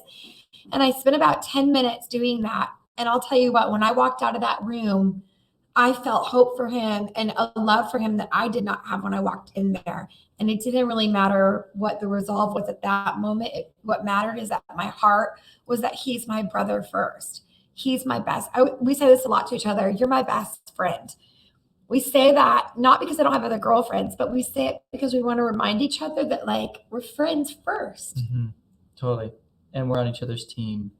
And I spent about 10 minutes doing that. And I'll tell you what, when I walked out of that room, I felt hope for him and a love for him that I did not have when I walked in there. And it didn't really matter what the resolve was at that moment. What mattered is that my heart was that he's my brother first. He's my best. We say this a lot to each other. You're my best friend. We say that not because I don't have other girlfriends, but we say it because we want to remind each other that like we're friends first. Mm-hmm. Totally. And we're on each other's team.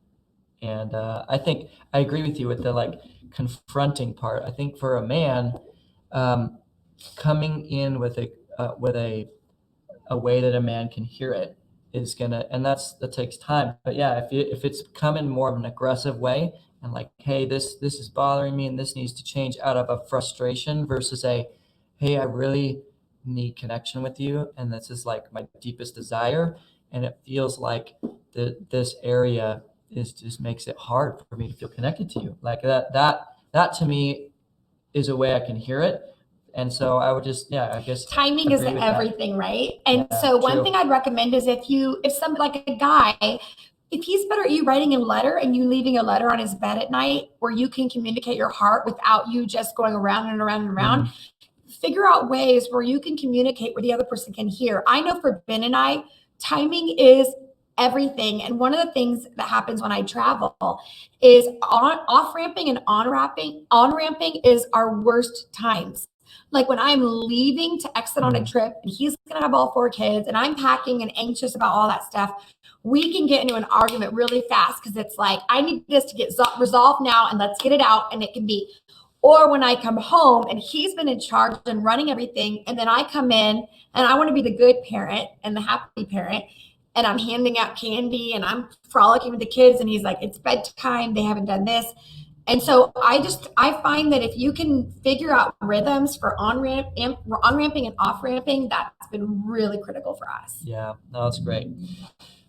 And I think I agree with you with the like confronting part. I think for a man, coming in with a way that a man can hear it is gonna, and that takes time. But yeah, if it's come in more of an aggressive way and like, hey, this is bothering me and this needs to change out of a frustration versus hey, I really need connection with you and this is like my deepest desire, and it feels like this area is just makes it hard for me to feel connected to you. Like that to me is a way I can hear it. And so I would just, I guess timing is everything, right? And so one thing I'd recommend is if somebody like a guy, if he's better at you writing a letter and you leaving a letter on his bed at night where you can communicate your heart without you just going around and around and around, figure out ways where you can communicate where the other person can hear. I know for Ben and I, timing is everything. And one of the things that happens when I travel is off ramping and on ramping is our worst times. Like when I'm leaving to exit on a trip and he's going to have all 4 kids and I'm packing and anxious about all that stuff, we can get into an argument really fast because it's like, I need this to get resolved now and let's get it out. And it can be, or when I come home and he's been in charge and running everything, and then I come in and I want to be the good parent and the happy parent, and I'm handing out candy and I'm frolicking with the kids, and he's like, it's bedtime, they haven't done this. And so I find that if you can figure out rhythms for on-ramping and off-ramping, that's been really critical for us. Yeah, no, that's great.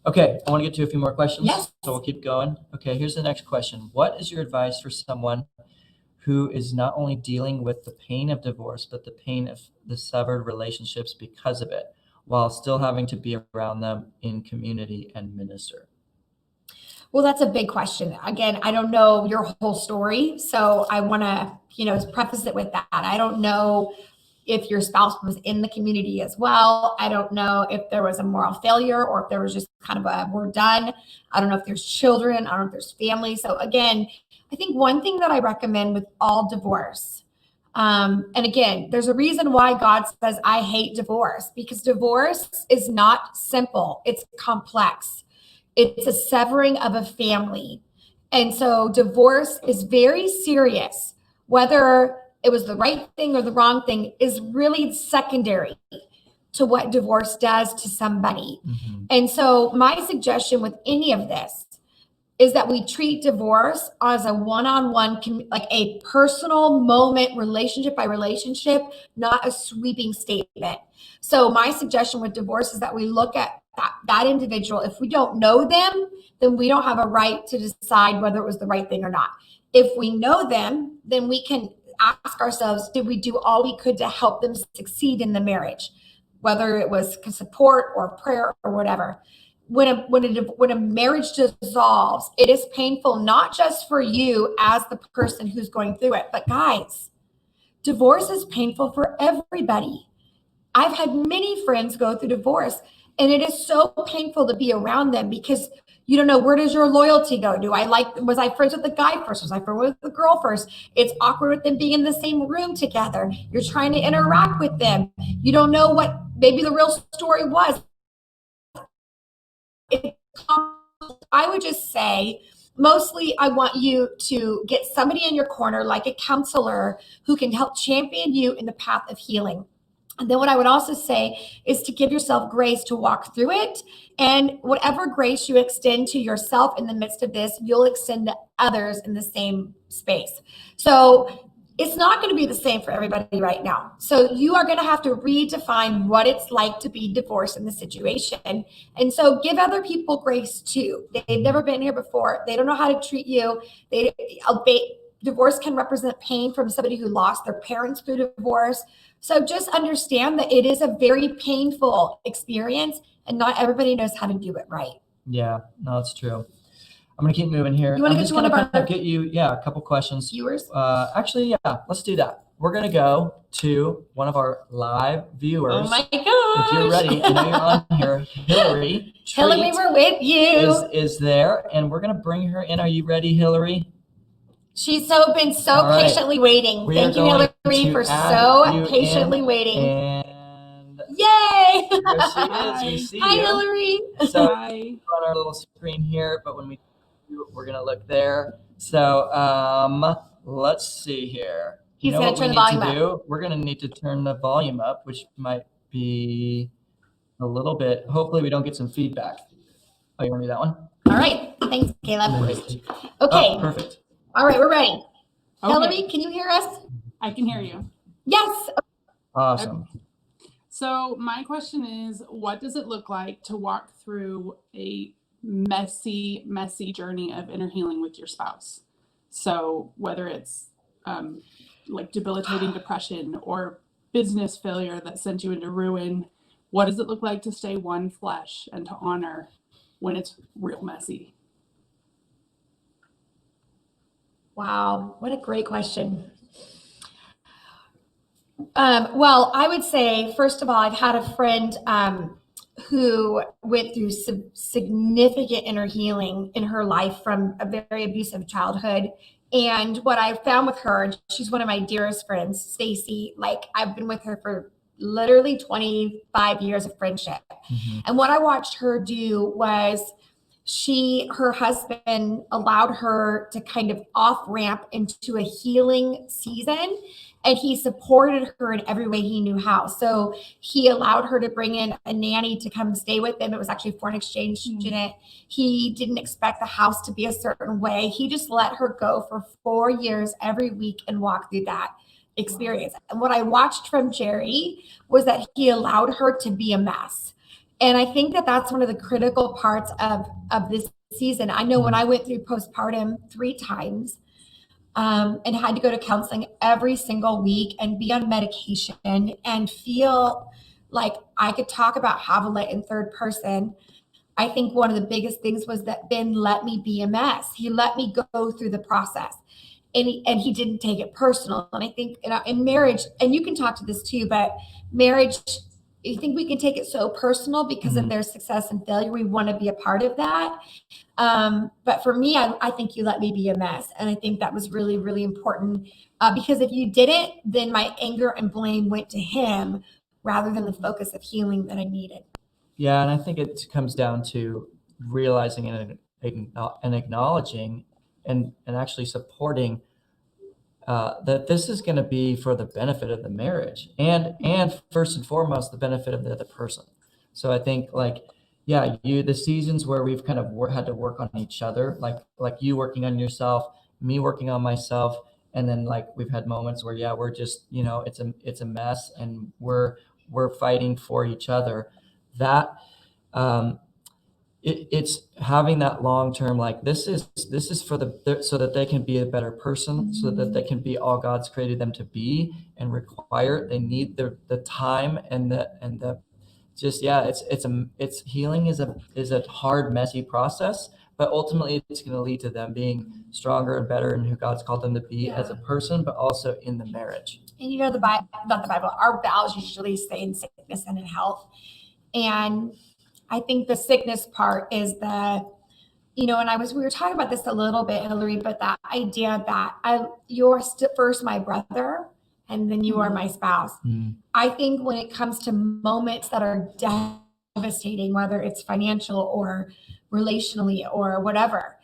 Okay, I want to get to a few more questions. Yes. So we'll keep going. Okay, here's the next question. What is your advice for someone who is not only dealing with the pain of divorce, but the pain of the severed relationships because of it, while still having to be around them in community and minister? Well, that's a big question. Again, I don't know your whole story, so I want to, preface it with that. I don't know if your spouse was in the community as well. I don't know if there was a moral failure or if there was just kind of a, we're done. I don't know if there's children. I don't know if there's family. So again, I think one thing that I recommend with all divorce, and again, there's a reason why God says, I hate divorce, because divorce is not simple. It's complex. It's a severing of a family. And so divorce is very serious. Whether it was the right thing or the wrong thing is really secondary to what divorce does to somebody. Mm-hmm. And so my suggestion with any of this is that we treat divorce as a one-on-one, like a personal moment, relationship by relationship, not a sweeping statement. So my suggestion with divorce is that we look at that individual. If we don't know them, then we don't have a right to decide whether it was the right thing or not. If we know them, then we can ask ourselves, did we do all we could to help them succeed in the marriage? Whether it was support or prayer or whatever. When a marriage dissolves, it is painful, not just for you as the person who's going through it, but guys, divorce is painful for everybody. I've had many friends go through divorce, and it is so painful to be around them because you don't know, where does your loyalty go? Was I friends with the guy first? Was I friends with the girl first? It's awkward with them being in the same room together. You're trying to interact with them. You don't know what maybe the real story was. I would just say, mostly I want you to get somebody in your corner, like a counselor, who can help champion you in the path of healing. And then what I would also say is to give yourself grace to walk through it. And whatever grace you extend to yourself in the midst of this, you'll extend to others in the same space. So it's not going to be the same for everybody right now. So you are going to have to redefine what it's like to be divorced in the situation. And so give other people grace too. They've never been here before. They don't know how to treat you. Divorce can represent pain from somebody who lost their parents through divorce. So just understand that it is a very painful experience and not everybody knows how to do it right. Yeah, no, that's true. I'm going to keep moving here. You want to I'm get just to one going of to our get you, a couple questions. viewers? Actually, yeah, let's do that. We're going to go to one of our live viewers. Oh my gosh. If you're ready, I know you're on here. Hillary. Hillary, we're with you. Is there, and we're going to bring her in. Are you ready, Hillary? She's been so patiently waiting. Thank you, Hillary, for so patiently waiting. And yay! There she is. We see Hi, you. Hillary. So on our little screen here, but when we do, we're gonna look there. So let's see here. He's gonna turn the volume up. We're gonna need to turn the volume up, which might be a little bit. Hopefully, we don't get some feedback. Oh, you want to do that one? All right. Thanks, Caleb. Great. Okay. Oh, perfect. All right, we're ready. Okay. Hillary, can you hear us? I can hear you. Yes. Awesome. Okay. So my question is, what does it look like to walk through a messy journey of inner healing with your spouse? So whether it's like debilitating depression or business failure that sent you into ruin, what does it look like to stay one flesh and to honor when it's real messy? Wow, what a great question. Well, I would say, first of all, I've had a friend who went through significant inner healing in her life from a very abusive childhood. And what I found with her, she's one of my dearest friends, Stacy, like I've been with her for literally 25 years of friendship. Mm-hmm. And what I watched her do was her husband allowed her to kind of off ramp into a healing season, and he supported her in every way he knew how. So he allowed her to bring in a nanny to come stay with him. It was actually a foreign exchange student. He didn't expect the house to be a certain way. He just let her go for 4 years every week and walk through that experience. And what I watched from Jerry was that he allowed her to be a mess. And I think that that's one of the critical parts of this season. I know when I went through postpartum 3 times and had to go to counseling every single week and be on medication and feel like I could talk about Havilah in third person, I think one of the biggest things was that Ben let me be a mess. He let me go through the process. And he didn't take it personal. And I think in marriage, and you can talk to this too, but marriage, I think we can take it so personal because of their success and failure. We want to be a part of that. But for me, I think you let me be a mess. And I think that was really, really important because if you didn't, then my anger and blame went to him rather than the focus of healing that I needed. Yeah, and I think it comes down to realizing and acknowledging and actually supporting that this is going to be for the benefit of the marriage and first and foremost the benefit of the other person. So I think the seasons where we've kind of had to work on each other, like you working on yourself, me working on myself, and then like we've had moments where we're just it's a mess and we're fighting for each other. That it's having that long term, like this is for so that they can be a better person, so that they can be all God's created them to be and require. They need the time and the just it's healing is a hard, messy process, but ultimately it's going to lead to them being stronger and better in who God's called them to be as a person, but also in the marriage. And the Bible, not the Bible, our vows usually say in sickness and in health. And I think the sickness part is and we were talking about this a little bit, Hillary, but that idea that you're first my brother and then you are my spouse. I think when it comes to moments that are devastating, whether it's financial or relationally or whatever,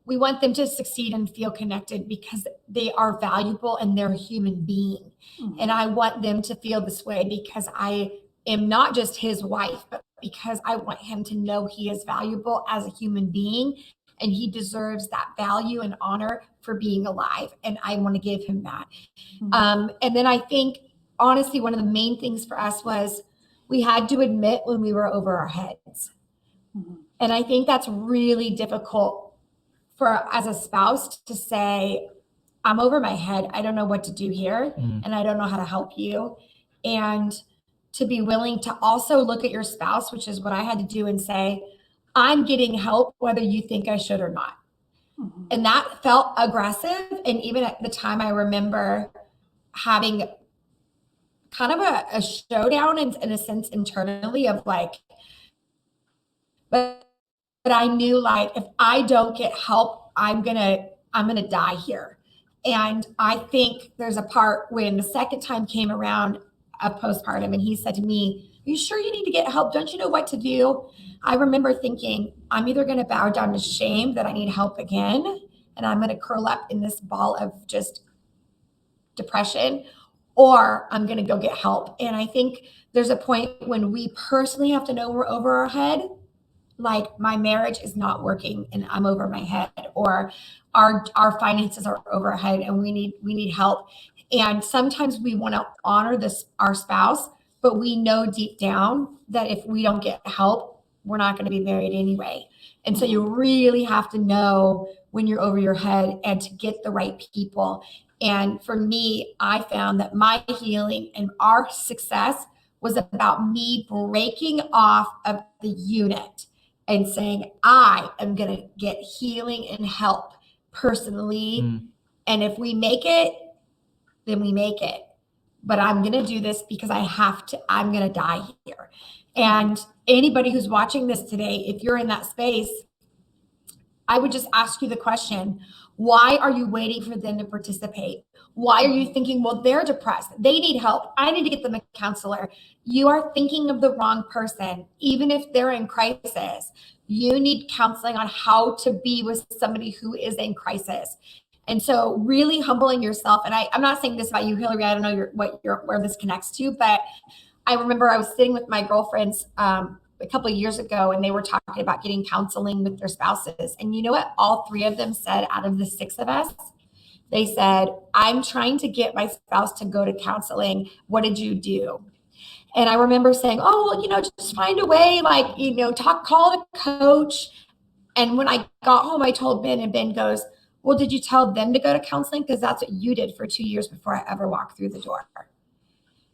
we want them to succeed and feel connected because they are valuable and they're a human being. Mhm. And I want them to feel this way because I am not just his wife, but because I want him to know he is valuable as a human being and he deserves that value and honor for being alive. And I want to give him that. Mhm. And then I think, honestly, one of the main things for us was we had to admit when we were over our heads. Mhm. And I think that's really difficult for as a spouse to say, I'm over my head. I don't know what to do here. Mm. And I don't know how to help you. And to be willing to also look at your spouse, which is what I had to do, and say, I'm getting help whether you think I should or not. Mhm. And that felt aggressive. And even at the time, I remember having kind of a showdown in a sense internally of like, but I knew like if I don't get help, I'm gonna die here. And I think there's a part when the second time came around of postpartum and he said to me, are you sure you need to get help? Don't you know what to do? I remember thinking, I'm either going to bow down to shame that I need help again, and I'm going to curl up in this ball of just depression, or I'm going to go get help. And I think there's a point when we personally have to know we're over our head. Like my marriage is not working and I'm over my head, or our finances are over our head and we need help. And sometimes we want to honor our spouse, but we know deep down that if we don't get help, we're not going to be married anyway. And so you really have to know when you're over your head and to get the right people. And for me, I found that my healing and our success was about me breaking off of the unit and saying, I am going to get healing and help personally. Mm. And if we make it, then we make it. But I'm going to do this because I have to, I'm going to die here. And anybody who's watching this today, if you're in that space, I would just ask you the question, why are you waiting for them to participate? Why are you thinking, well, they're depressed. They need help. I need to get them a counselor. You are thinking of the wrong person. Even if they're in crisis, you need counseling on how to be with somebody who is in crisis. And so really humbling yourself. And I'm not saying this about you, Hillary. I don't know where this connects to, but I remember I was sitting with my girlfriends a couple of years ago, and they were talking about getting counseling with their spouses. And you know what all three of them said out of the six of us? They said, I'm trying to get my spouse to go to counseling. What did you do? And I remember saying, oh, well, just find a way, like, call a coach. And when I got home, I told Ben, and Ben goes, well, did you tell them to go to counseling? Because that's what you did for 2 years before I ever walked through the door.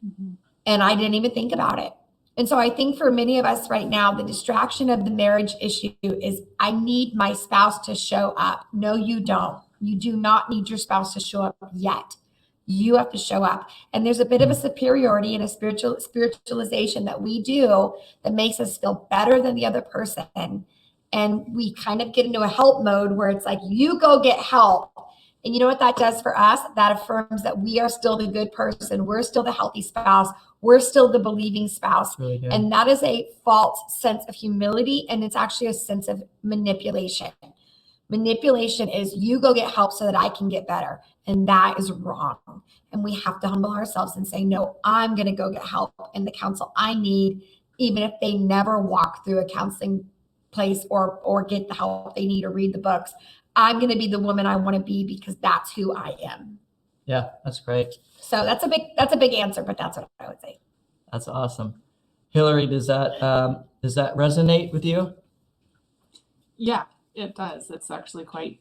Mhm. And I didn't even think about it. And so I think for many of us right now, the distraction of the marriage issue is I need my spouse to show up. No, you don't. You do not need your spouse to show up yet. You have to show up. And there's a bit of a superiority and a spiritualization that we do that makes us feel better than the other person. And we kind of get into a help mode where it's like, you go get help. And you know what that does for us? That affirms that we are still the good person. We're still the healthy spouse. We're still the believing spouse. Really good. And that is a false sense of humility. And it's actually a sense of manipulation. Manipulation is you go get help so that I can get better. And that is wrong. And we have to humble ourselves and say, no, I'm going to go get help and the counsel I need, even if they never walk through a counseling place or get the help they need or read the books. I'm going to be the woman I want to be because that's who I am. Yeah, that's great. So that's a big answer, but that's what I would say. That's awesome. Hillary, does that resonate with you? Yeah, it does. It's actually quite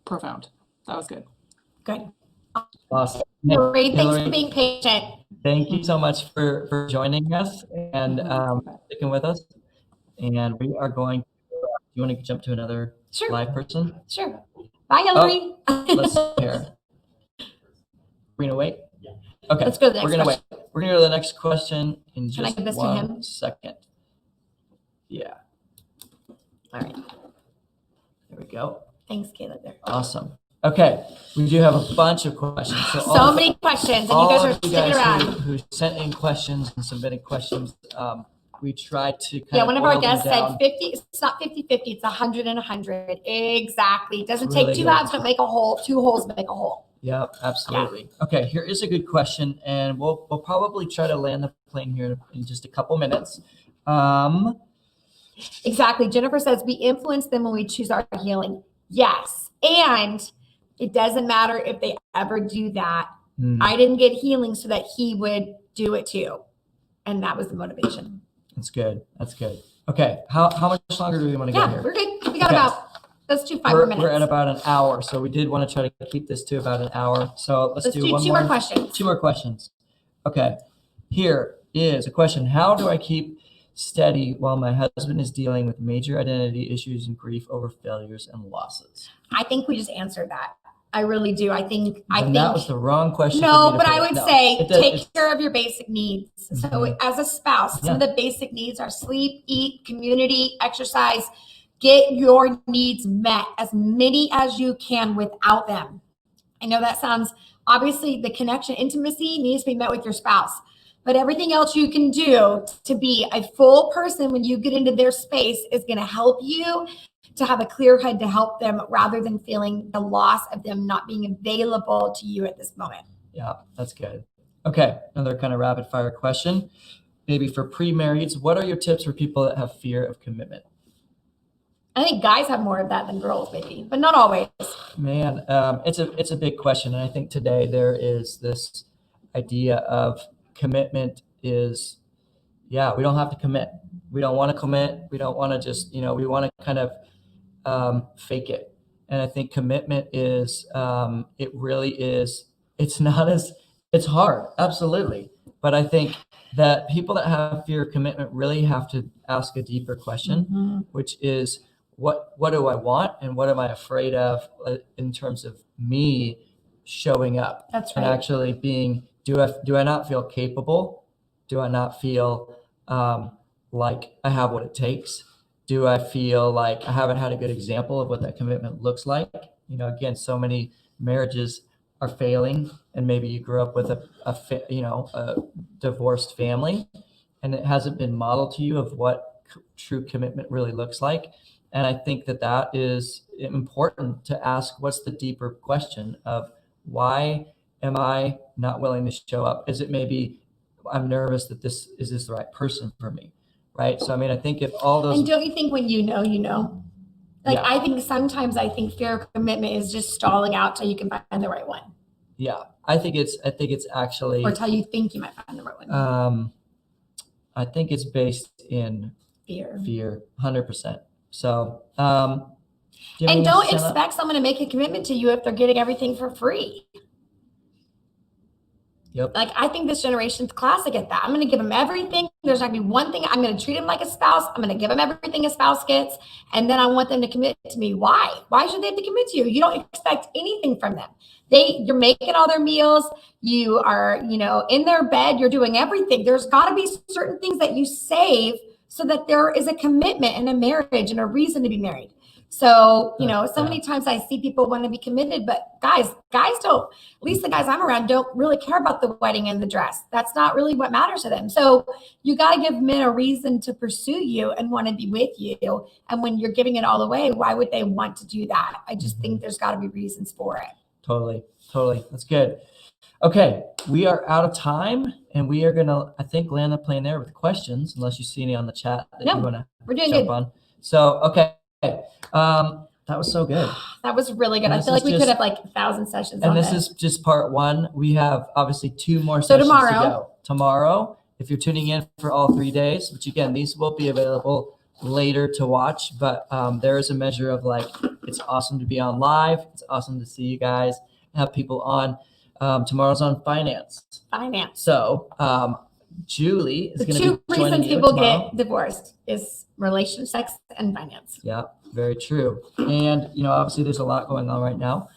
profound. That was good. Good. Awesome. Hillary, thanks Hillary, for being patient. thank you so much for joining us and sticking with us. And we are going to, do you want to jump to another Sure. live person? Sure. Bye, Hillary. Let's hear. We're going to wait? Okay. Let's go to the next We're going to wait. question. We're going to go to the next question in Can I just give this to 1 him? second. Yeah. All right. There we go. Thanks, Caleb. There. Awesome. Okay. We do have a bunch of questions. So many questions, and you guys are sticking around. Who sent in questions and submitting questions. we try to kind Yeah, of one of our boil them guests said down. 50, it's not 50-50, it's 100 and 100. Exactly. It doesn't Really take two good. halves to make a whole, two holes make a hole. Yeah, absolutely. Okay, here is a good question, and we'll probably try to land the plane here in just a couple minutes. Exactly. Jennifer says we influence them when we choose our healing. Yes. And it doesn't matter if they ever do that. I didn't get healing so that he would do it too. And that was the motivation. That's good. That's good. Okay, how much longer do we want to go Yeah, here? we're good. We got Okay. let's do 5 more minutes. We're at about an hour, so we did want to try to keep this to about an hour. So let's do one two more questions. 2 more questions. Okay, here is a question. How do I keep steady while my husband is dealing with major identity issues and grief over failures and losses? I think we just answered that. I really do. I think that was the wrong question. No, for me to but put. I would No, say take care of your basic needs. So Mhm. as a spouse, some Yeah. of the basic needs are sleep, eat, community, exercise. Get your needs met, as many as you can without them. I know that sounds, obviously the connection, intimacy needs to be met with your spouse, but everything else you can do to be a full person when you get into their space is going to help you to have a clear head to help them rather than feeling the loss of them not being available to you at this moment. Yeah, that's good. Okay, another kind of rapid fire question. Maybe for pre-marrieds, what are your tips for people that have fear of commitment? I think guys have more of that than girls, maybe, but not always. Man, it's a big question, and I think today there is this idea of commitment is, we don't have to commit. We don't want to commit. We don't want to just, we want to kind of fake it. And I think commitment is, it really is. It's not as, it's hard, absolutely. But I think that people that have fear of commitment really have to ask a deeper question, which is, what do I want and what am I afraid of in terms of me showing up? That's And right. actually being, do I not feel capable? Do I not feel like I have what it takes? Do I feel like I haven't had a good example of what that commitment looks like? Again, so many marriages are failing, and maybe you grew up with a divorced family, and it hasn't been modeled to you of what true commitment really looks like. And I think that is important to ask. What's the deeper question of why am I not willing to show up? Is it maybe I'm nervous that is this the right person for me? Right. So, I think if all those. And don't you think when you know? Like, Yeah. I think sometimes fear of commitment is just stalling out till you can find the right one. Yeah. I think it's actually. Or till you think you might find the right one. I think it's based in fear, 100%. So, and don't expect someone to make a commitment to you if they're getting everything for free. Yep. Like, I think this generation's classic at that. I'm going to give them everything. There's not going to be one thing. I'm going to treat them like a spouse. I'm going to give them everything a spouse gets. And then I want them to commit to me. Why? Why should they have to commit to you? You don't expect anything from them. You're making all their meals. You are, in their bed. You're doing everything. There's got to be certain things that you save so that there is a commitment and a marriage and a reason to be married. So, many times I see people want to be committed, but guys don't, at least the guys I'm around, don't really care about the wedding and the dress. That's not really what matters to them. So you got to give men a reason to pursue you and want to be with you. And when you're giving it all away, why would they want to do that? I just think there's got to be reasons for it. Totally. That's good. Okay, we are out of time, and we are going to, I think, land the plane there with questions, unless you see any on the chat that you want to jump on. So, okay. That was so good. That was really good. I feel like we could have 1,000 sessions on this. And this is just part one. We have obviously 2 more sessions to go. Tomorrow, if you're tuning in for all 3 days, which again, these will be available later to watch, but there is a measure of it's awesome to be on live. It's awesome to see you guys, have people on. Tomorrow's on finance. So Julie is going to be joining you. The 2 reasons people get divorced is relation, sex, and finance. Yeah, very true. And, obviously there's a lot going on right now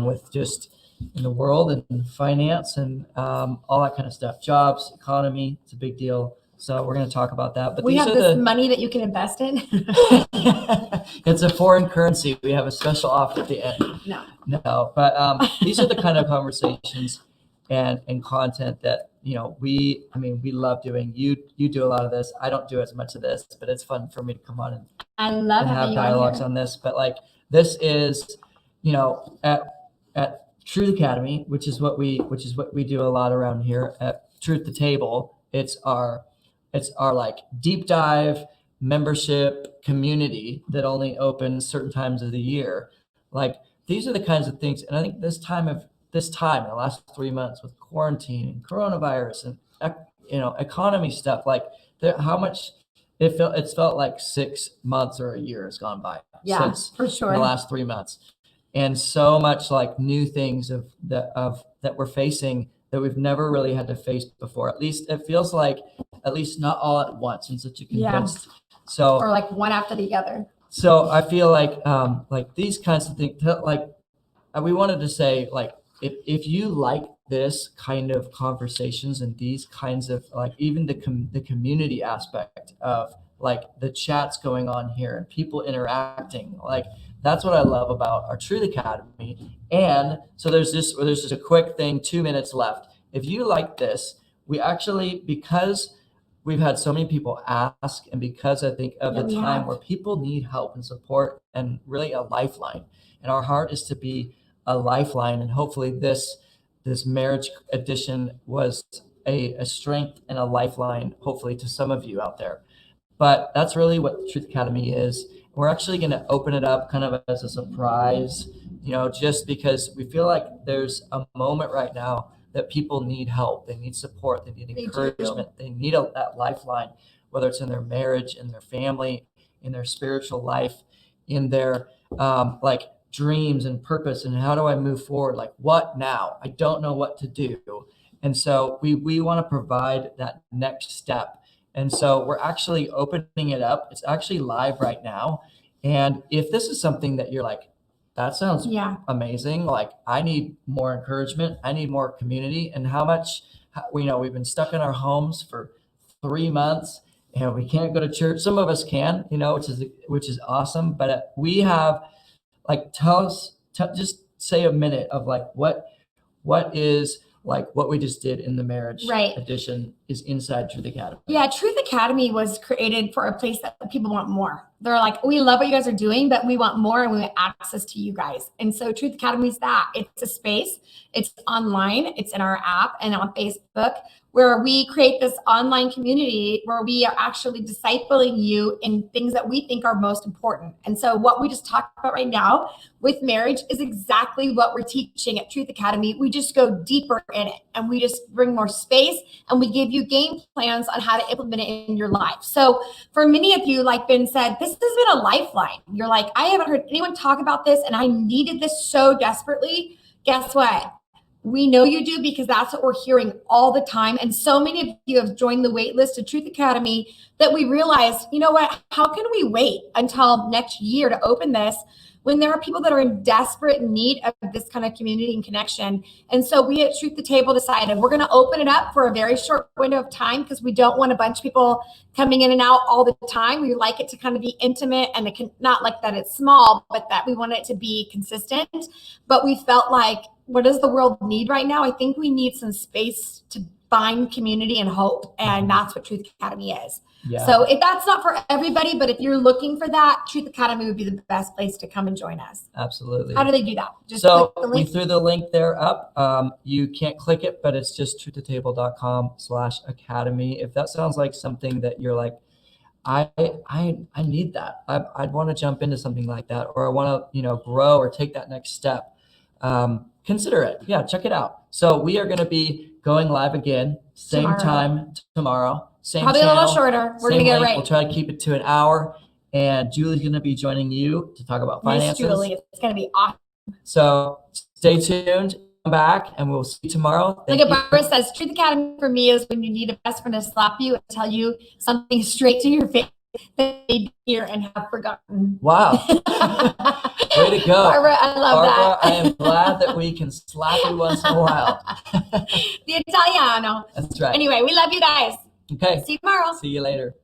with just in the world and finance and all that kind of stuff. Jobs, economy, it's a big deal. So we're going to talk about that. But we have this money that you can invest in. It's a foreign currency. We have a special offer at the end. No. But these are the kind of conversations and content that, we love doing. You do a lot of this. I don't do as much of this, but it's fun for me to come on I love and have having you on dialogues here. on this. But like, this is, at Truth Academy, which is what we do a lot around here at Truth the Table. It's our like deep dive membership community that only opens certain times of the year. Like, these are the kinds of things, and I think this time in the last 3 months with quarantine and coronavirus and economy stuff, like how much it's felt like 6 months or a year has gone by since for sure. in the last 3 months, and so much like new things that we're facing that we've never really had to face before. At least it feels like, at least not all at once in such a condensed. So, or like one after the other. So I feel like these kinds of things, like we wanted to say, like, if you like this kind of conversations and these kinds of, like, even the community aspect of like the chats going on here and people interacting, like that's what I love about our Truth Academy. And so there's just a quick thing, 2 minutes left. If you like this, we actually, because we've had so many people ask, and because I think of the time where people need help and support and really a lifeline, and our heart is to be a lifeline, and hopefully this marriage edition was a strength and a lifeline, hopefully, to some of you out there. But that's really what the Truth Academy is. We're actually going to open it up kind of as a surprise, just because we feel like there's a moment right now that people need help, they need support, they need encouragement, they need that lifeline, whether it's in their marriage, in their family, in their spiritual life, in their like dreams and purpose, and how do I move forward? Like, what now? I don't know what to do. And so we want to provide that next step. And so we're actually opening it up. It's actually live right now. And if this is something that you're like, that sounds amazing, like I need more encouragement, I need more community, and how much, we've been stuck in our homes for 3 months and we can't go to church. Some of us can, which is awesome. But we have, like, just say a minute of like what is, like, what we just did in the marriage edition is inside Truth Academy. Yeah, Truth Academy was created for a place that people want more. They're like, we love what you guys are doing, but we want more and we want access to you guys. And so Truth Academy is that. It's a space. It's online. It's in our app and on Facebook, where we create this online community where we are actually discipling you in things that we think are most important. And so what we just talked about right now with marriage is exactly what we're teaching at Truth Academy. We just go deeper in it, and we just bring more space, and we give you game plans on how to implement it in your life. So for many of you, like Ben said, this has been a lifeline. You're like, I haven't heard anyone talk about this, and I needed this so desperately. Guess what? We know you do, because that's what we're hearing all the time. And so many of you have joined the wait list to Truth Academy that we realized, you know what, how can we wait until next year to open this when there are people that are in desperate need of this kind of community and connection? And so we at Truth the Table decided we're going to open it up for a very short window of time, because we don't want a bunch of people coming in and out all the time. We like it to kind of be intimate, and not like that it's small, but that we want it to be consistent. But we felt like, what does the world need right now? I think we need some space to find community and hope. And that's what Truth Academy is. Yeah. So if that's not for everybody, but if you're looking for that, Truth Academy would be the best place to come and join us. Absolutely. How do they do that? Just so click the link. We threw the link there up. You can't click it, but it's just truththetable.com/academy. If that sounds like something that you're like, I need that. I'd want to jump into something like that, or I want to, grow or take that next step. Consider it. Yeah, check it out. So we are going to be going live again, same time tomorrow, same probably channel, a little shorter. We're going to get it right. We'll try to keep it to an hour, and Julie's going to be joining you to talk about finances. Nice, Julie. It's going to be awesome. So stay tuned. Come back, and we'll see you tomorrow. Look at Barbara says, Truth Academy for me is when you need a best friend to slap you and tell you something straight to your face that they hear and have forgotten. Wow. Way to go. Barbara, I love that. I am glad that we can slap you once in a while. The Italiano. That's right. Anyway, we love you guys. Okay. See you tomorrow. See you later.